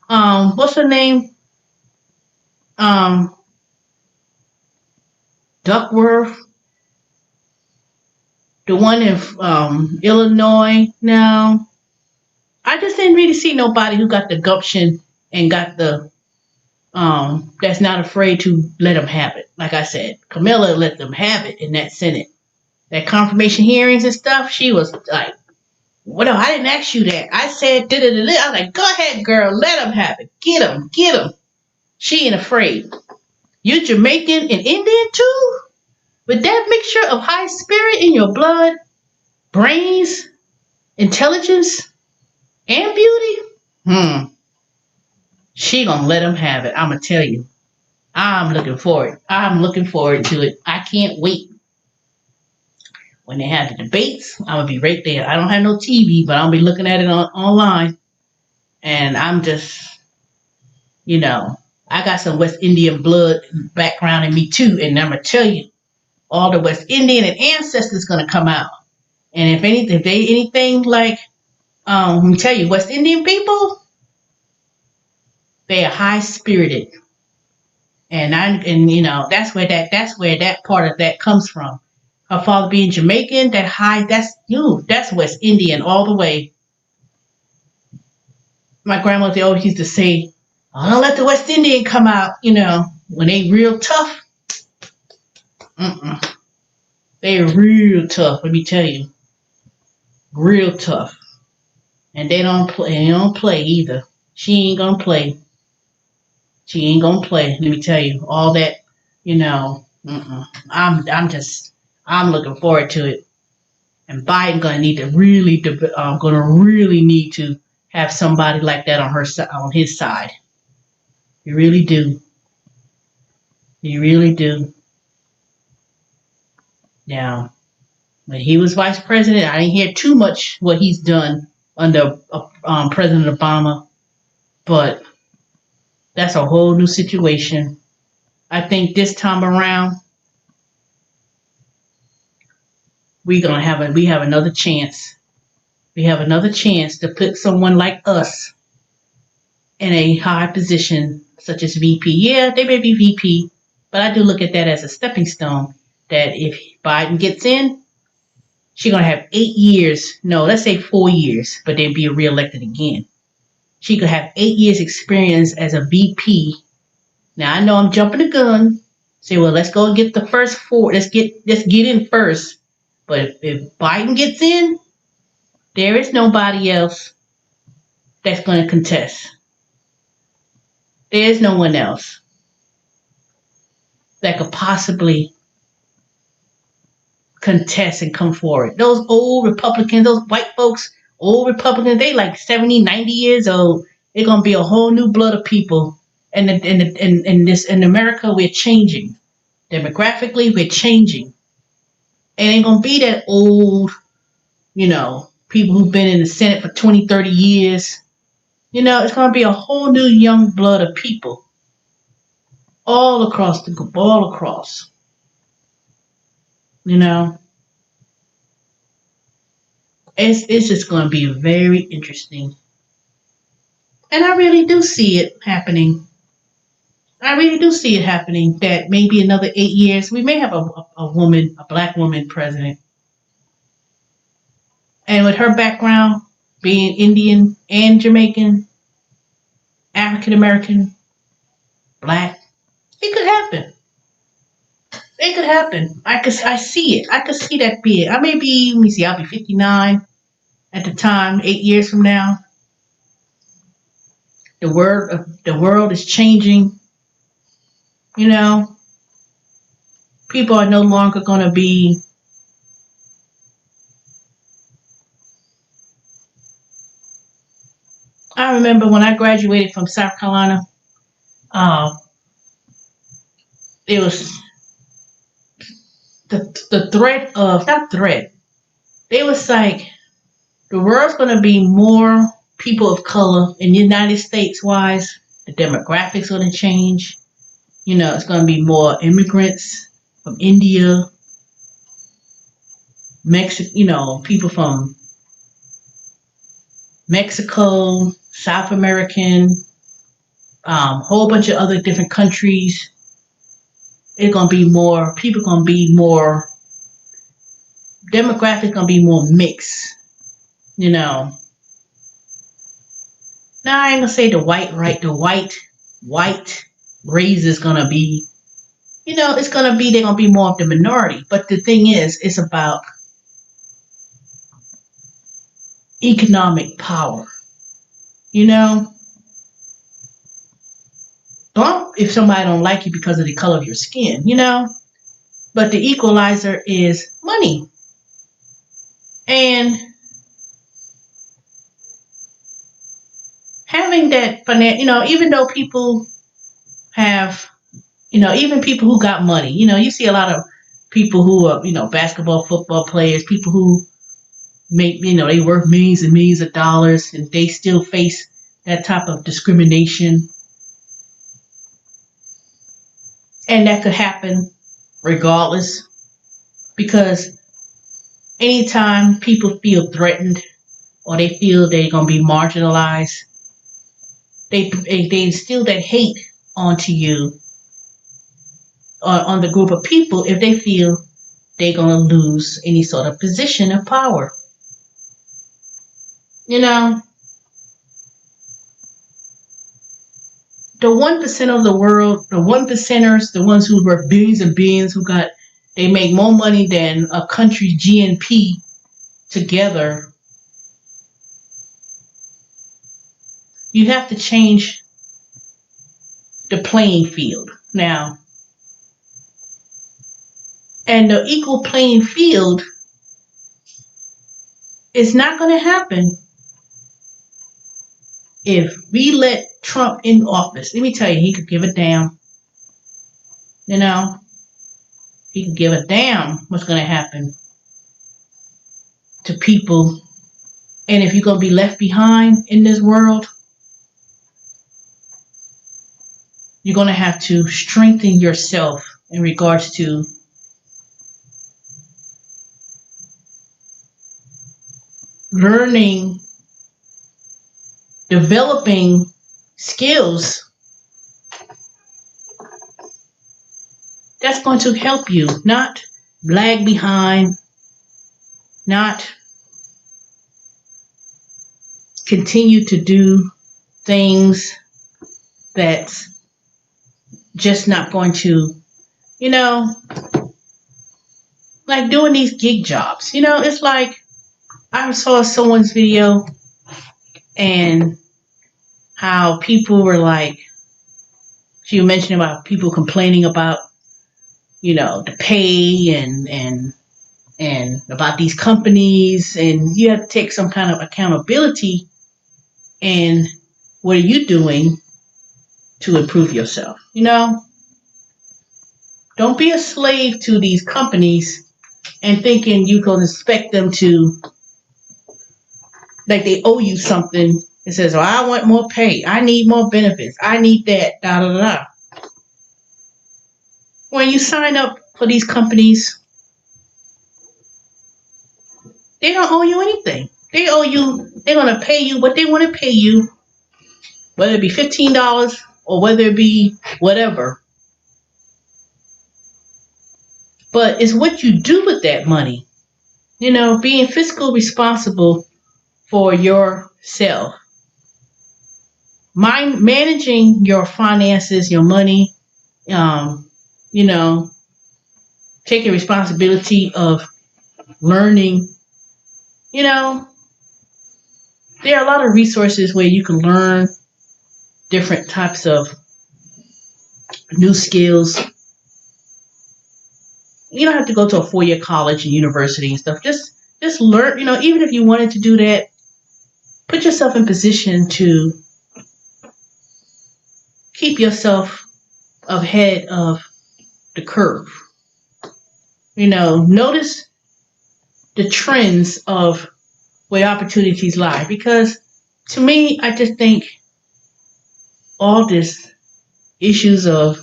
what's her name? Duckworth. The one in Illinois now. I just didn't really see nobody who got the gumption and got the that's not afraid to let them have it. Like I said, Kamala let them have it in that Senate. That confirmation hearings and stuff, she was like, well, no, I didn't ask you that. I said, I was like, go ahead, girl, let them have it. Get them. She ain't afraid. You're Jamaican and Indian too? With that mixture of high spirit in your blood, brains, intelligence, and beauty? She gonna let him have it. I'm gonna tell you. I'm looking forward. I'm looking forward to it. I can't wait. When they have the debates, I'm gonna be right there. I don't have no TV, but I'll be looking at it online. And I'm just, you know, I got some West Indian blood background in me too. And I'm gonna tell you, all the West Indian and ancestors gonna come out. And if they anything like, let me tell you, West Indian people, they are high spirited, and that's where that part of that comes from. Her father being Jamaican, that's West Indian all the way. My grandmother always used to say, "Oh, don't let the West Indian come out." When they real tough, they real tough. Let me tell you, real tough, and they don't play. They don't play either. She ain't gonna play. She ain't gonna play. Let me tell you, all that. You know, I'm looking forward to it. And Biden gonna really need to have somebody like that on his side. You really do. You really do. Now, when he was vice president, I didn't hear too much what he's done under President Obama, but that's a whole new situation. I think this time around we have another chance. We have another chance to put someone like us in a high position, such as VP. Yeah, they may be VP, but I do look at that as a stepping stone. That if Biden gets in, she's gonna have 8 years. No, let's say 4 years, but then be reelected again. She could have 8 years experience as a VP. Now I know I'm jumping the gun. Say, well, let's go and get the first four. Let's get in first. But if Biden gets in, there is nobody else that's going to contest. There is no one else that could possibly contest and come forward. Those old Republicans, those white folks, old Republicans, they like 70, 90 years old. They're going to be a whole new blood of people. And in America, we're changing. Demographically, we're changing. And ain't going to be that old, people who've been in the Senate for 20, 30 years. It's going to be a whole new young blood of people all across. It's just going to be very interesting. And I really do see it happening. I really do see it happening that maybe another 8 years, we may have a black woman president. And with her background, being Indian and Jamaican, African American, black, it could happen. It could happen. I see it. I could see that being. Let me see, I'll be 59 at the time, 8 years from now. The world is changing. People are no longer going to be I remember when I graduated from South Carolina, uh, it was the threat of not threat. It was like the world's going to be more people of color in the United States wise. The demographics going to change. It's going to be more immigrants from India, Mexico. People from Mexico, South American, whole bunch of other different countries. It's going to be more. People going to be more. Demographics going to be more mixed. Now I ain't gonna say the white race is gonna be, it's gonna be they're gonna be more of the minority. But the thing is, it's about economic power. Bump if somebody don't like you because of the color of your skin. But the equalizer is money. And having that even though people have, even people who got money, you see a lot of people who are, basketball, football players, people who make, they worth millions and millions of dollars and they still face that type of discrimination. And that could happen regardless, because anytime people feel threatened or they feel they're going to be marginalized, they instill that hate onto you or on the group of people if they feel they're going to lose any sort of position of power. You know, the 1% of the world, the 1%ers, the ones who work billions and billions, they make more money than a country's GNP together. You have to change the playing field now. And the equal playing field is not going to happen if we let Trump in office. Let me tell you, he could give a damn. He could give a damn what's going to happen to people. And if you're going to be left behind in this world, you're going to have to strengthen yourself in regards to learning, developing skills that's going to help you, not lag behind, not continue to do things that's just not going to, like doing these gig jobs. It's like I saw someone's video and how people were like, she mentioned about people complaining about, the pay and about these companies, and you have to take some kind of accountability. And what are you doing to improve yourself? Don't be a slave to these companies and thinking you can expect them to, like they owe you something. It says, oh, I want more pay. I need more benefits. I need that, da da da. When you sign up for these companies, they don't owe you anything. They're going to pay you what they want to pay you, whether it be $15 or whether it be whatever. But it's what you do with that money. Being fiscally responsible for yourself. Managing your finances, your money, taking responsibility of learning. There are a lot of resources where you can learn different types of new skills. You don't have to go to a 4-year college and university and stuff. Just learn, even if you wanted to do that, put yourself in position to keep yourself ahead of the curve. Notice the trends of where opportunities lie. Because to me, I just think all this issues of,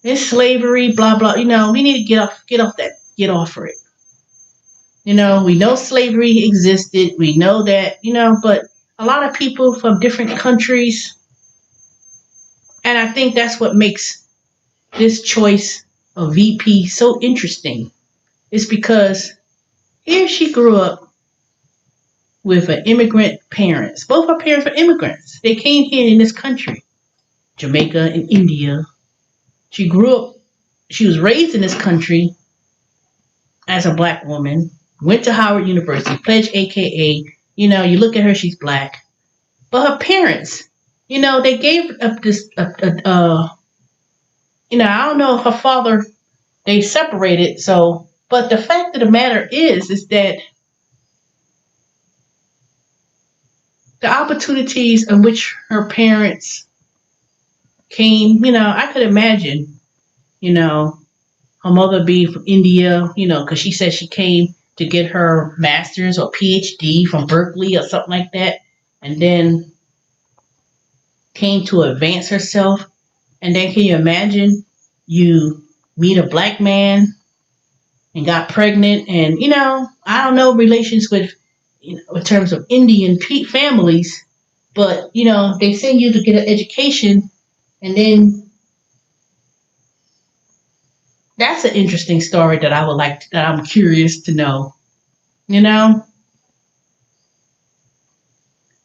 it's slavery, blah, blah, we need to get off it. We know slavery existed. We know that, but a lot of people from different countries, and I think that's what makes this choice of VP so interesting. It's because here she grew up with an immigrant parents. Both her parents were immigrants. They came here in this country, Jamaica and India. She was raised in this country as a black woman, went to Howard University, pledged AKA. You look at her, she's black. But her parents, they gave up this, I don't know if her father, they separated. So, but the fact of the matter is that the opportunities in which her parents came, I could imagine, you know, her mother being from India, because she said she came to get her master's or PhD from Berkeley or something like that, and then came to advance herself. And then can you imagine you meet a black man and got pregnant, and I don't know relations with, in terms of Indian families, but they send you to get an education, and then that's an interesting story that I would that I'm curious to know. You know,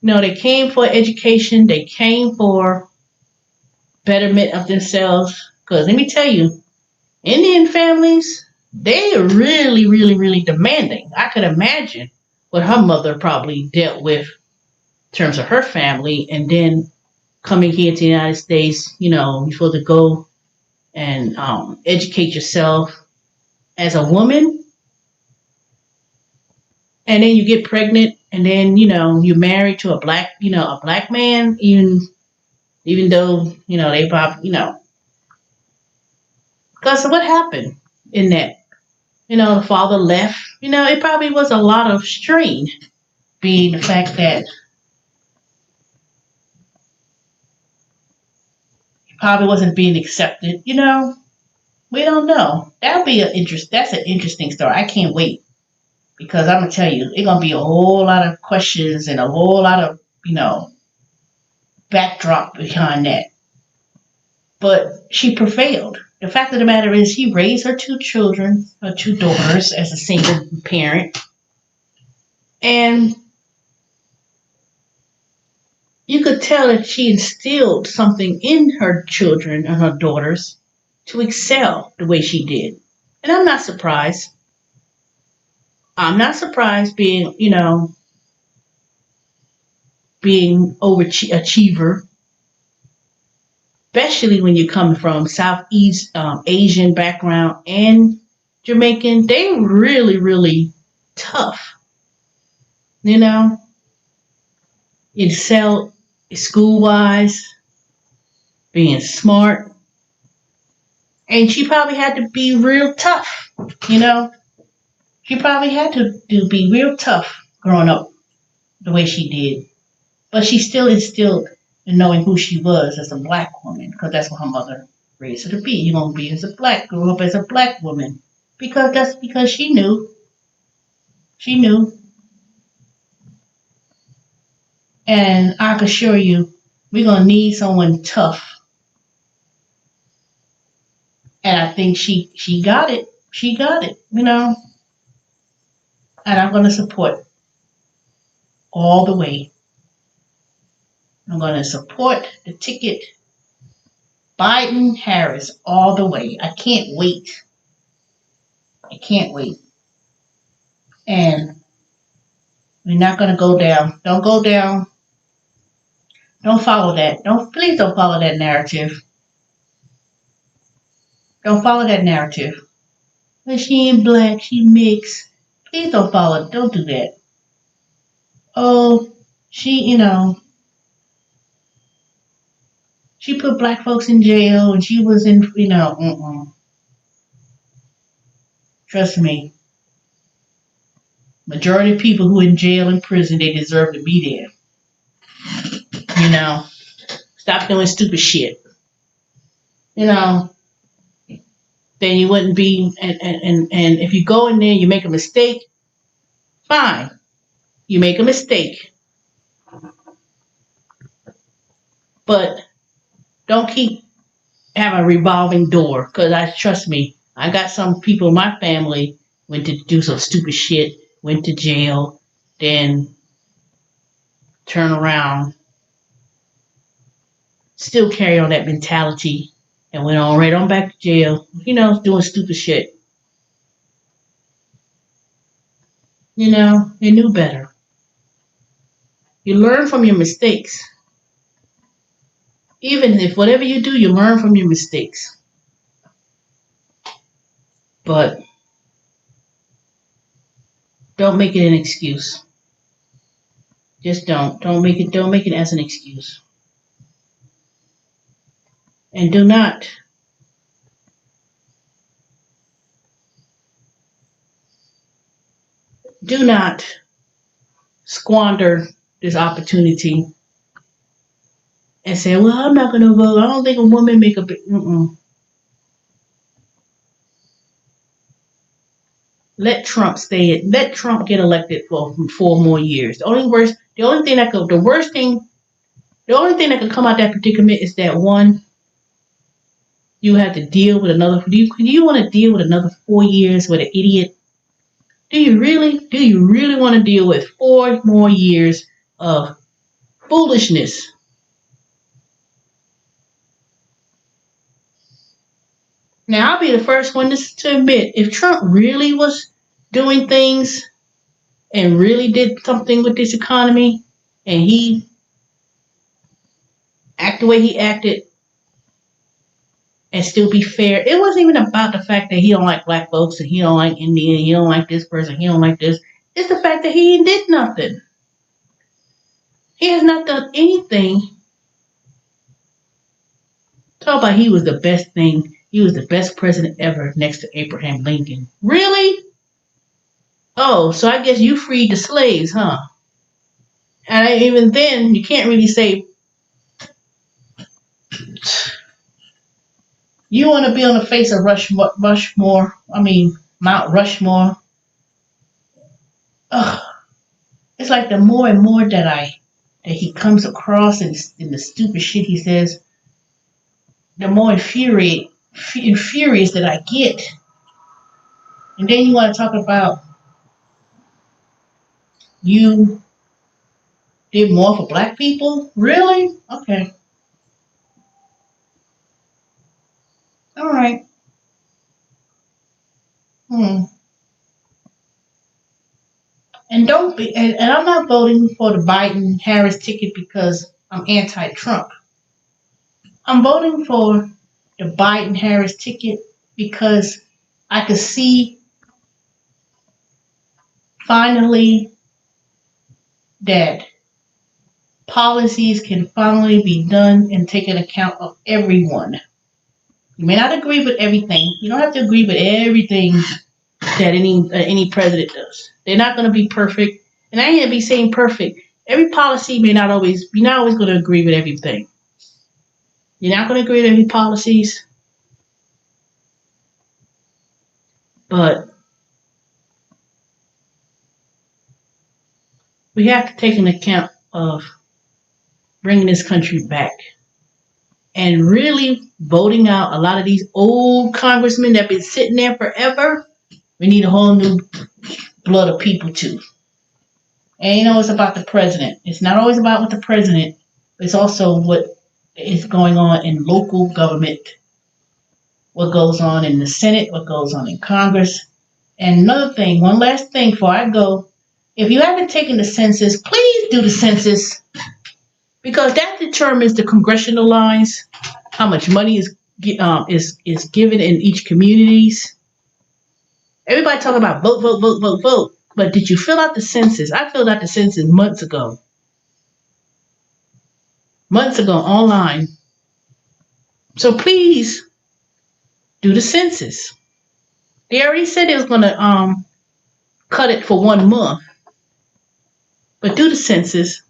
they came for education, they came for betterment of themselves. Because let me tell you, Indian families, they are really, really, really demanding. I could imagine what her mother probably dealt with in terms of her family, and then coming here to the United States, you're supposed to go and educate yourself as a woman, and then you get pregnant, and then you're married to a black man, even though they probably because what happened in that, the father left, it probably was a lot of strain, being the fact that he probably wasn't being accepted. We don't know. That's an interesting story. I can't wait, because I'm gonna tell you, it's gonna be a whole lot of questions and a whole lot of backdrop behind that. But she prevailed. The fact of the matter is, he raised her two children, her two daughters, as a single parent, and you could tell that she instilled something in her children and her daughters to excel the way she did. And I'm not surprised. I'm not surprised, being overachiever, especially when you're coming from Southeast Asian background and Jamaican. They really, really tough. You know, excel school wise, being smart, and she probably had to be real tough. You know, she probably had to be real tough growing up the way she did, but she still instilled in knowing who she was as a black woman, because that's what her mother raised her to be. You're gonna be as a grew up as a black woman, because she knew, and I can assure you, we're gonna need someone tough, and I think she got it. She got it, and I'm gonna support all the way. I'm gonna support the ticket, Biden Harris, all the way. I can't wait. I can't wait. And we're not gonna go down. Don't go down. Don't follow that. Please don't follow that narrative. Don't follow that narrative. But she ain't black, she mixed. Please don't follow it. Don't do that. Oh, she, she put black folks in jail, and she was in, trust me. Majority of people who are in jail and prison, they deserve to be there. Stop doing stupid shit. You know, then you wouldn't be, and if you go in there, you make a mistake, fine. You make a mistake, but don't keep having a revolving door, because trust me, I got some people in my family went to do some stupid shit, went to jail, then turn around, still carry on that mentality, and went on right on back to jail, doing stupid shit. They knew better. You learn from your mistakes. Even if whatever you do, you learn from your mistakes. But don't make it an excuse. Just don't. Don't make it as an excuse. And do not squander this opportunity and say, well, I'm not going to vote. I don't think a woman make a big. Let Trump stay it. Let Trump get elected for 4 more years. The only thing that could come out that predicament is that one, you have to deal with another. Do you want to deal with another 4 years with an idiot? Do you really? Do you really want to deal with 4 more years of foolishness? Now, I'll be the first one to admit if Trump really was doing things and really did something with this economy and he act the way he acted and still be fair, it wasn't even about the fact that he don't like black folks and he don't like Indian, he don't like this person, he don't like this. It's the fact that he did nothing. He has not done anything. Talk about he was the best thing. He was the best president ever next to Abraham Lincoln. Really? Oh, so I guess you freed the slaves, huh? And even then, you can't really say you want to be on the face of Rushmore. I mean, Mount Rushmore. Ugh. It's like the more and more that he comes across and the stupid shit he says, the more infuriated furious that I get. And then you want to talk about you did more for black people? Really? Okay. All right. And don't be and I'm not voting for the Biden Harris ticket because I'm anti-Trump. I'm voting for the Biden Harris ticket because I could see finally that policies can finally be done and take into account of everyone. You may not agree with everything. You don't have to agree with everything that any president does. They're not going to be perfect, and I ain't gonna be saying perfect. Every policy you're not always going to agree with everything. You're not going to agree with every policies, but we have to take into account of bringing this country back and really voting out a lot of these old congressmen that have been sitting there forever. We need a whole new blood of people too. And it's about the president. It's not always about what the president. It's also what is going on in local government, what goes on in the Senate, what goes on in Congress. And another thing, one last thing before I go. If you haven't taken the census, please do the census because that determines the congressional lines, how much money is given in each communities. Everybody talking about vote, vote, vote, vote, vote. But did you fill out the census? I filled out the census months ago. Months ago online. So please do the census. They already said it was going to cut it for 1 month. But do the census.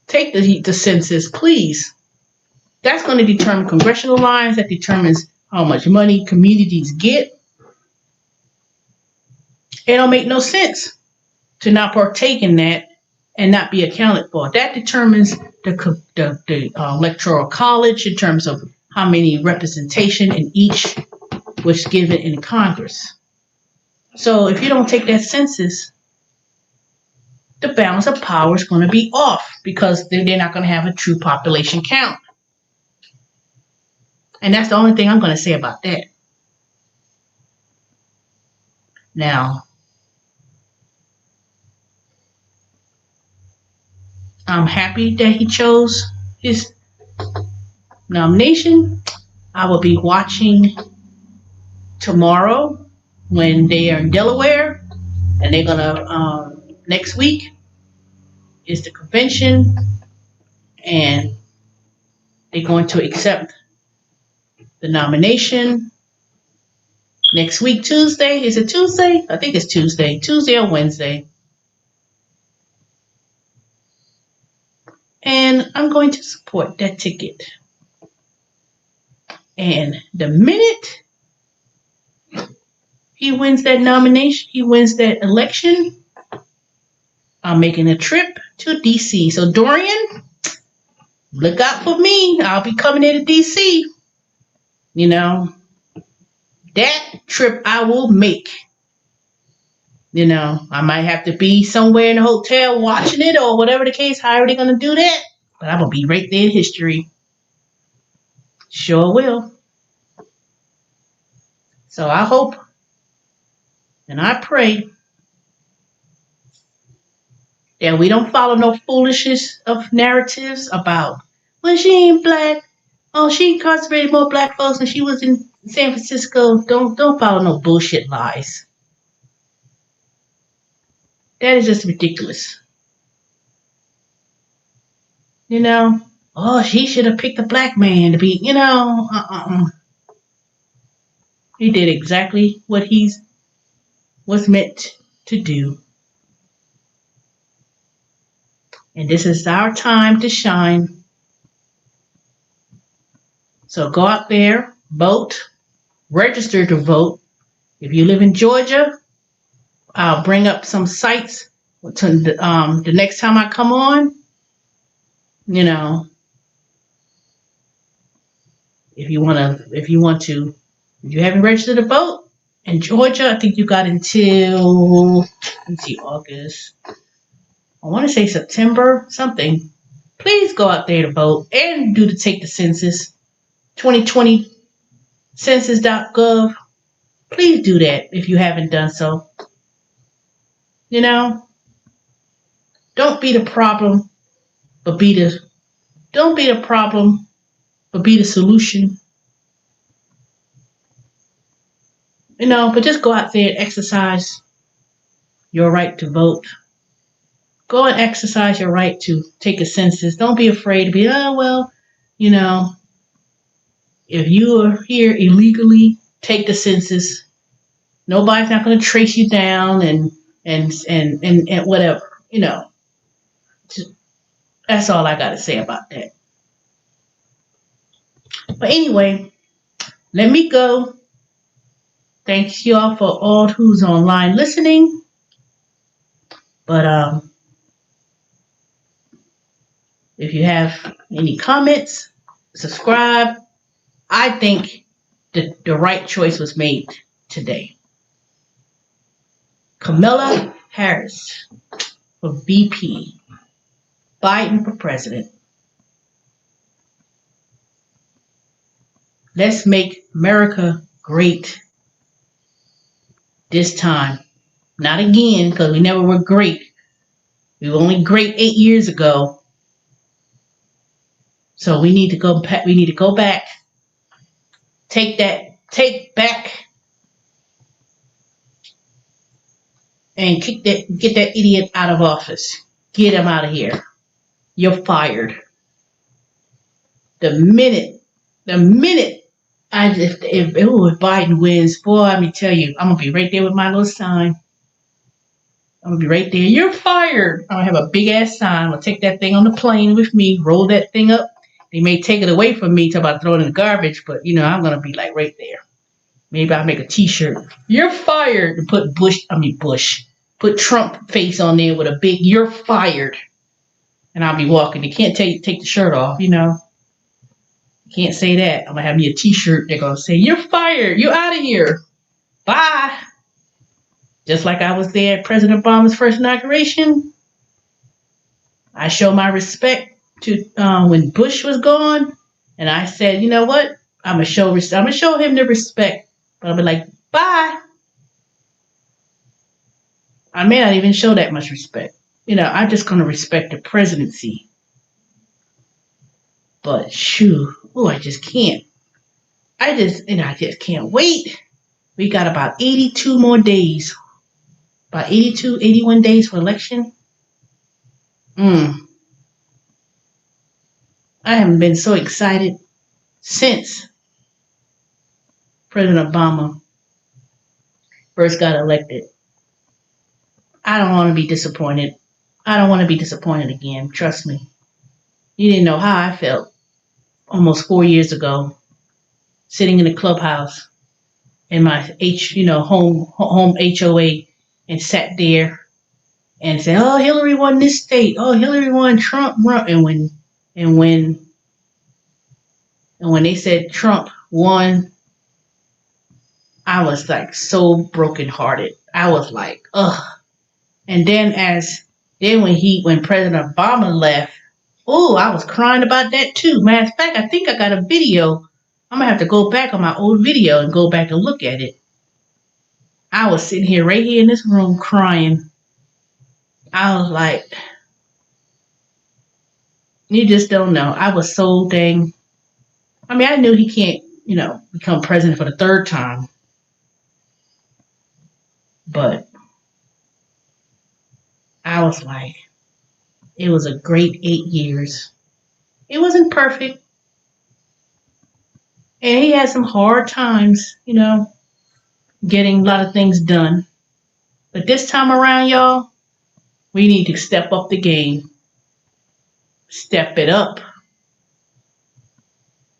Take the census, please. That's going to determine congressional lines. That determines how much money communities get. It don't make no sense to not partake in that and not be accounted for. That determines the electoral college in terms of how many representation in each was given in Congress. So if you don't take that census, the balance of power is going to be off because they're not going to have a true population count. And that's the only thing I'm going to say about that. Now, I'm happy that he chose his nomination. I will be watching tomorrow when they are in Delaware, and they're gonna next week is the convention, and they're going to accept the nomination next week, Tuesday. Is it Tuesday? I think it's Tuesday. Tuesday or Wednesday. And I'm going to support that ticket. And the minute he wins that nomination, he wins that election, I'm making a trip to DC. So Dorian, look out for me. I'll be coming into DC. You know, that trip I will make. You know, I might have to be somewhere in a hotel watching it or whatever the case, however they're going to do that. But I'm going to be right there in history. Sure will. So I hope and I pray that we don't follow no foolishness of narratives about, well, she ain't black. Oh, she incarcerated more black folks when she was in San Francisco. Don't follow no bullshit lies. That is just ridiculous. You know, oh, she should have picked a black man to be, you know, He did exactly what he was meant to do. And this is our time to shine. So go out there, vote, register to vote. If you live in Georgia, I'll bring up some sites to the next time I come on. You know, if you haven't registered to vote in Georgia, I think you got until, let's see, August. I want to say September, something. Please go out there to vote and take the census. 2020 census.gov. Please do that if you haven't done so. You know, don't be the problem, but don't be the problem, but be the solution. You know, but just go out there and exercise your right to vote. Go and exercise your right to take a census. Don't be afraid to be, oh, well, you know, if you are here illegally, take the census. Nobody's not going to trace you down and whatever, you know. That's all I got to say about that. But anyway, let me go. Thanks y'all for all who's online listening. But if you have any comments, subscribe. I think the right choice was made today. Kamala Harris for VP. Biden for president. Let's make America great this time. Not again, because we never were great. We were only great 8 years ago. So we need to go back. We need to go back. Take back and get that idiot out of office. Get him out of here. You're fired. The minute if Biden wins, boy, let me tell you, I'm gonna be right there with my little sign. I'm gonna be right there. You're fired. I'm gonna have a big ass sign. I'm gonna take that thing on the plane with me, roll that thing up. They may take it away from me, talk about throwing it in the garbage, but you know, I'm gonna be like right there. Maybe I'll make a t-shirt. You're fired. And put Bush. Put Trump face on there with a big "You're fired." And I'll be walking. You can't take the shirt off, you know. You can't say that. I'm gonna have me a t-shirt. They're gonna say, "You're fired. You're out of here. Bye." Just like I was there at President Obama's first inauguration. I show my respect to when Bush was gone, and I said, you know what? I'm gonna show him the respect, but I'll be like, bye. I may not even show that much respect. You know, I'm just gonna respect the presidency. But shoo, I just can't. I just can't wait. We got about 82 more days. About 81 days for election. Mm, I haven't been so excited since President Obama first got elected. I don't want to be disappointed. I don't want to be disappointed again. Trust me. You didn't know how I felt almost 4 years ago, sitting in the clubhouse in my home HOA, and sat there and said, "Oh, Hillary won this state. Oh, Hillary won. Trump won." And when and when they said Trump won, I was like so brokenhearted. I was like, ugh. And when President Obama left, oh, I was crying about that too. Matter of fact, I think I got a video. I'm gonna have to go back on my old video and go back and look at it. I was sitting here right here in this room crying. I was like, you just don't know. I was so dang. I mean, I knew he can't, become president for the third time, but I was like, it was a great 8 years. It wasn't perfect, and he had some hard times, getting a lot of things done. But this time around, y'all, we need to step up the game. Step it up.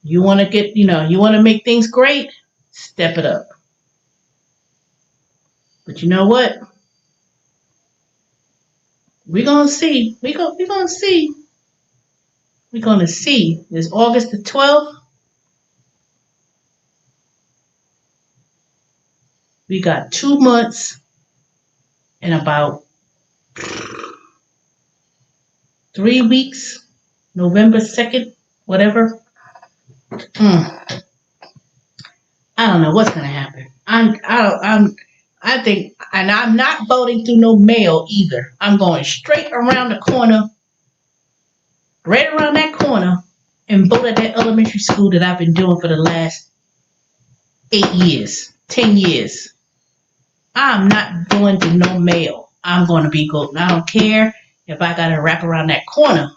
You want to you want to make things great? Step it up. But you know what? We're going to see. We're going to see. We're going to see. It's August the 12th. We got 2 months and about 3 weeks. November 2nd, whatever. I don't know what's going to happen. I think, and I'm not voting through no mail either. I'm going straight around the corner, right around that corner, and vote at that elementary school that I've been doing for the last 8 years, 10 years. I'm not going to no mail. I'm going to be voting. I don't care if I got to wrap around that corner.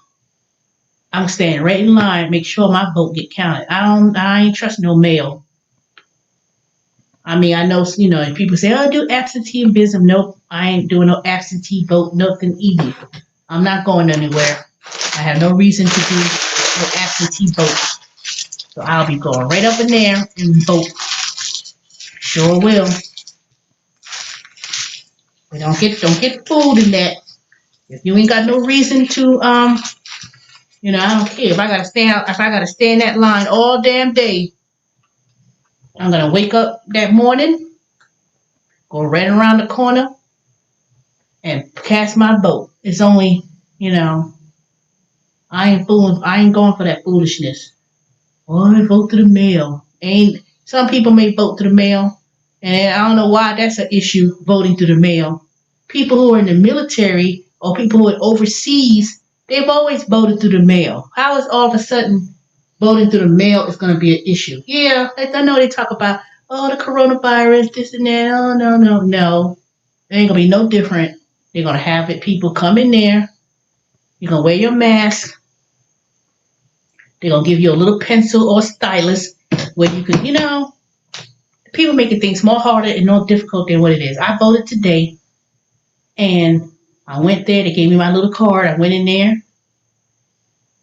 I'm staying right in line, make sure my vote get counted. I ain't trust no mail. I mean, I know, if people say, "Oh, do absenteeism." Nope, I ain't doing no absentee vote, nothing either. I'm not going anywhere. I have no reason to do no absentee vote. So I'll be going right up in there and vote. Sure will. But don't get fooled in that. If you ain't got no reason to, I don't care. If I gotta stay in that line all damn day, I'm gonna wake up that morning, go right around the corner, and cast my vote. It's only, I ain't going for that foolishness. Oh, I vote through the mail. Some people may vote through the mail, and I don't know why that's an issue, voting through the mail. People who are in the military or people who are overseas, they've always voted through the mail. How is all of a sudden voting through the mail is going to be an issue? Yeah, I know they talk about, the coronavirus, this and that. Oh, no. It ain't going to be no different. They're going to have people come in there. You're going to wear your mask. They're going to give you a little pencil or stylus where you can, people making things more harder and more difficult than what it is. I voted today, and I went there. They gave me my little card. I went in there,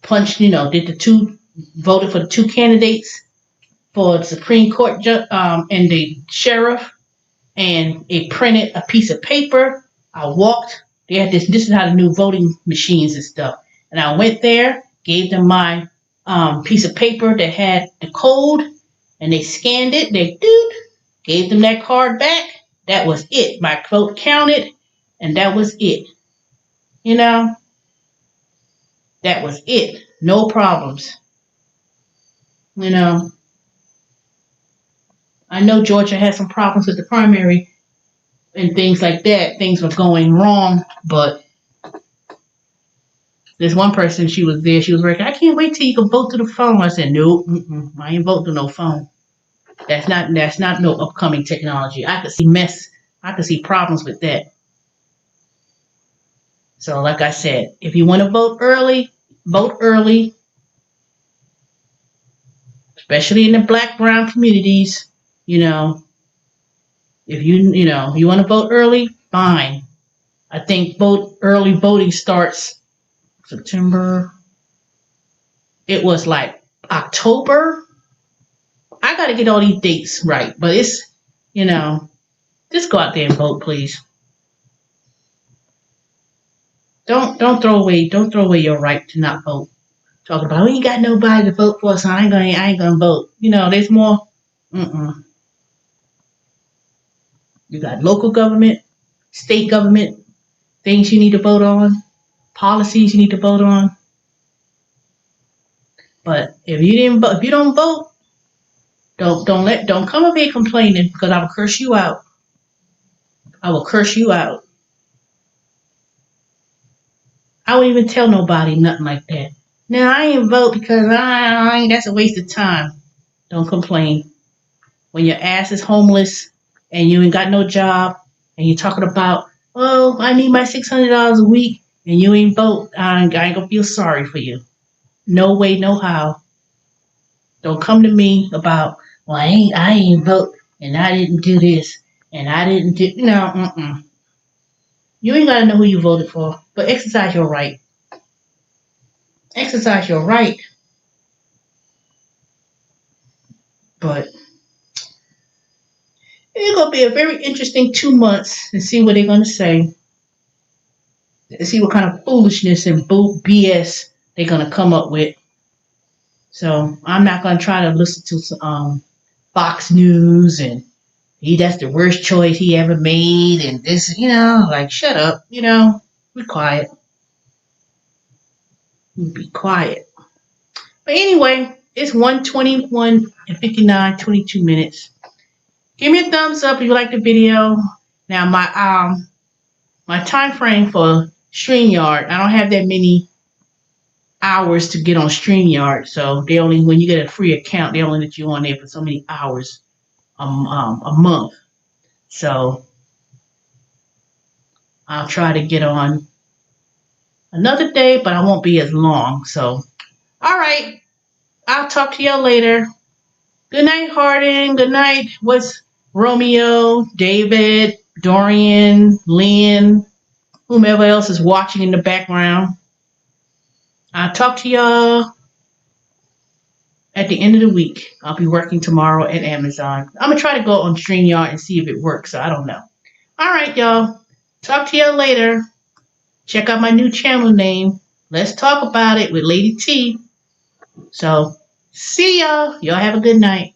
punched, voted for the 2 candidates for the Supreme Court and the sheriff, and it printed a piece of paper. I walked. They had this is how the new voting machines and stuff. And I went there, gave them my piece of paper that had the code, and they scanned it. They gave them that card back. That was it. My vote counted, and that was it. That was it. No problems. I know Georgia had some problems with the primary and things like that. Things were going wrong, but there's one person, she was there. She was like, "I can't wait till you can vote through the phone." I said, "Nope, I ain't voting through no phone. That's not no upcoming technology. I could see problems with that." So like I said, if you want to vote early, vote early, especially in the black, brown communities. You know, if you want to vote early, fine. I think early voting starts September. It was like October. I got to get all these dates right, but it's, just go out there and vote, please. Don't throw away your right to not vote. Talk about, we ain't got nobody to vote for, so I ain't gonna vote. There's more. Mm-mm. You got local government, state government, things you need to vote on, policies you need to vote on. But if you don't vote, don't come up here complaining, because I will curse you out. I will curse you out. I won't even tell nobody nothing like that. No, I ain't vote because that's a waste of time. Don't complain. When your ass is homeless and you ain't got no job and you're talking about, oh, I need my $600 a week, and you ain't vote, I ain't gonna feel sorry for you. No way, no how. Don't come to me about, well, I ain't vote and I didn't do this and I didn't do, no. You ain't gotta know who you voted for, but exercise your right. Exercise your right. But it's gonna be a very interesting 2 months to see what they're gonna say, to see what kind of foolishness and BS they're gonna come up with. So I'm not gonna try to listen to Fox News and that's the worst choice he ever made, and this, like, shut up, be quiet. Be quiet. But anyway, it's 1:21 and 59, 22 minutes. Give me a thumbs up if you like the video. Now my time frame for StreamYard, I don't have that many hours to get on StreamYard, so when you get a free account, they only let you on there for so many hours a month. So I'll try to get on another day, but I won't be as long. So, all right, I'll talk to y'all later. Good night, Harding. Good night. What's Romeo, David, Dorian, Lynn, whomever else is watching in the background. I'll talk to y'all at the end of the week. I'll be working tomorrow at Amazon. I'm going to try to go on StreamYard and see if it works, so I don't know. All right, y'all. Talk to y'all later. Check out my new channel name. Let's talk about it with Lady T. So, see y'all. Y'all have a good night.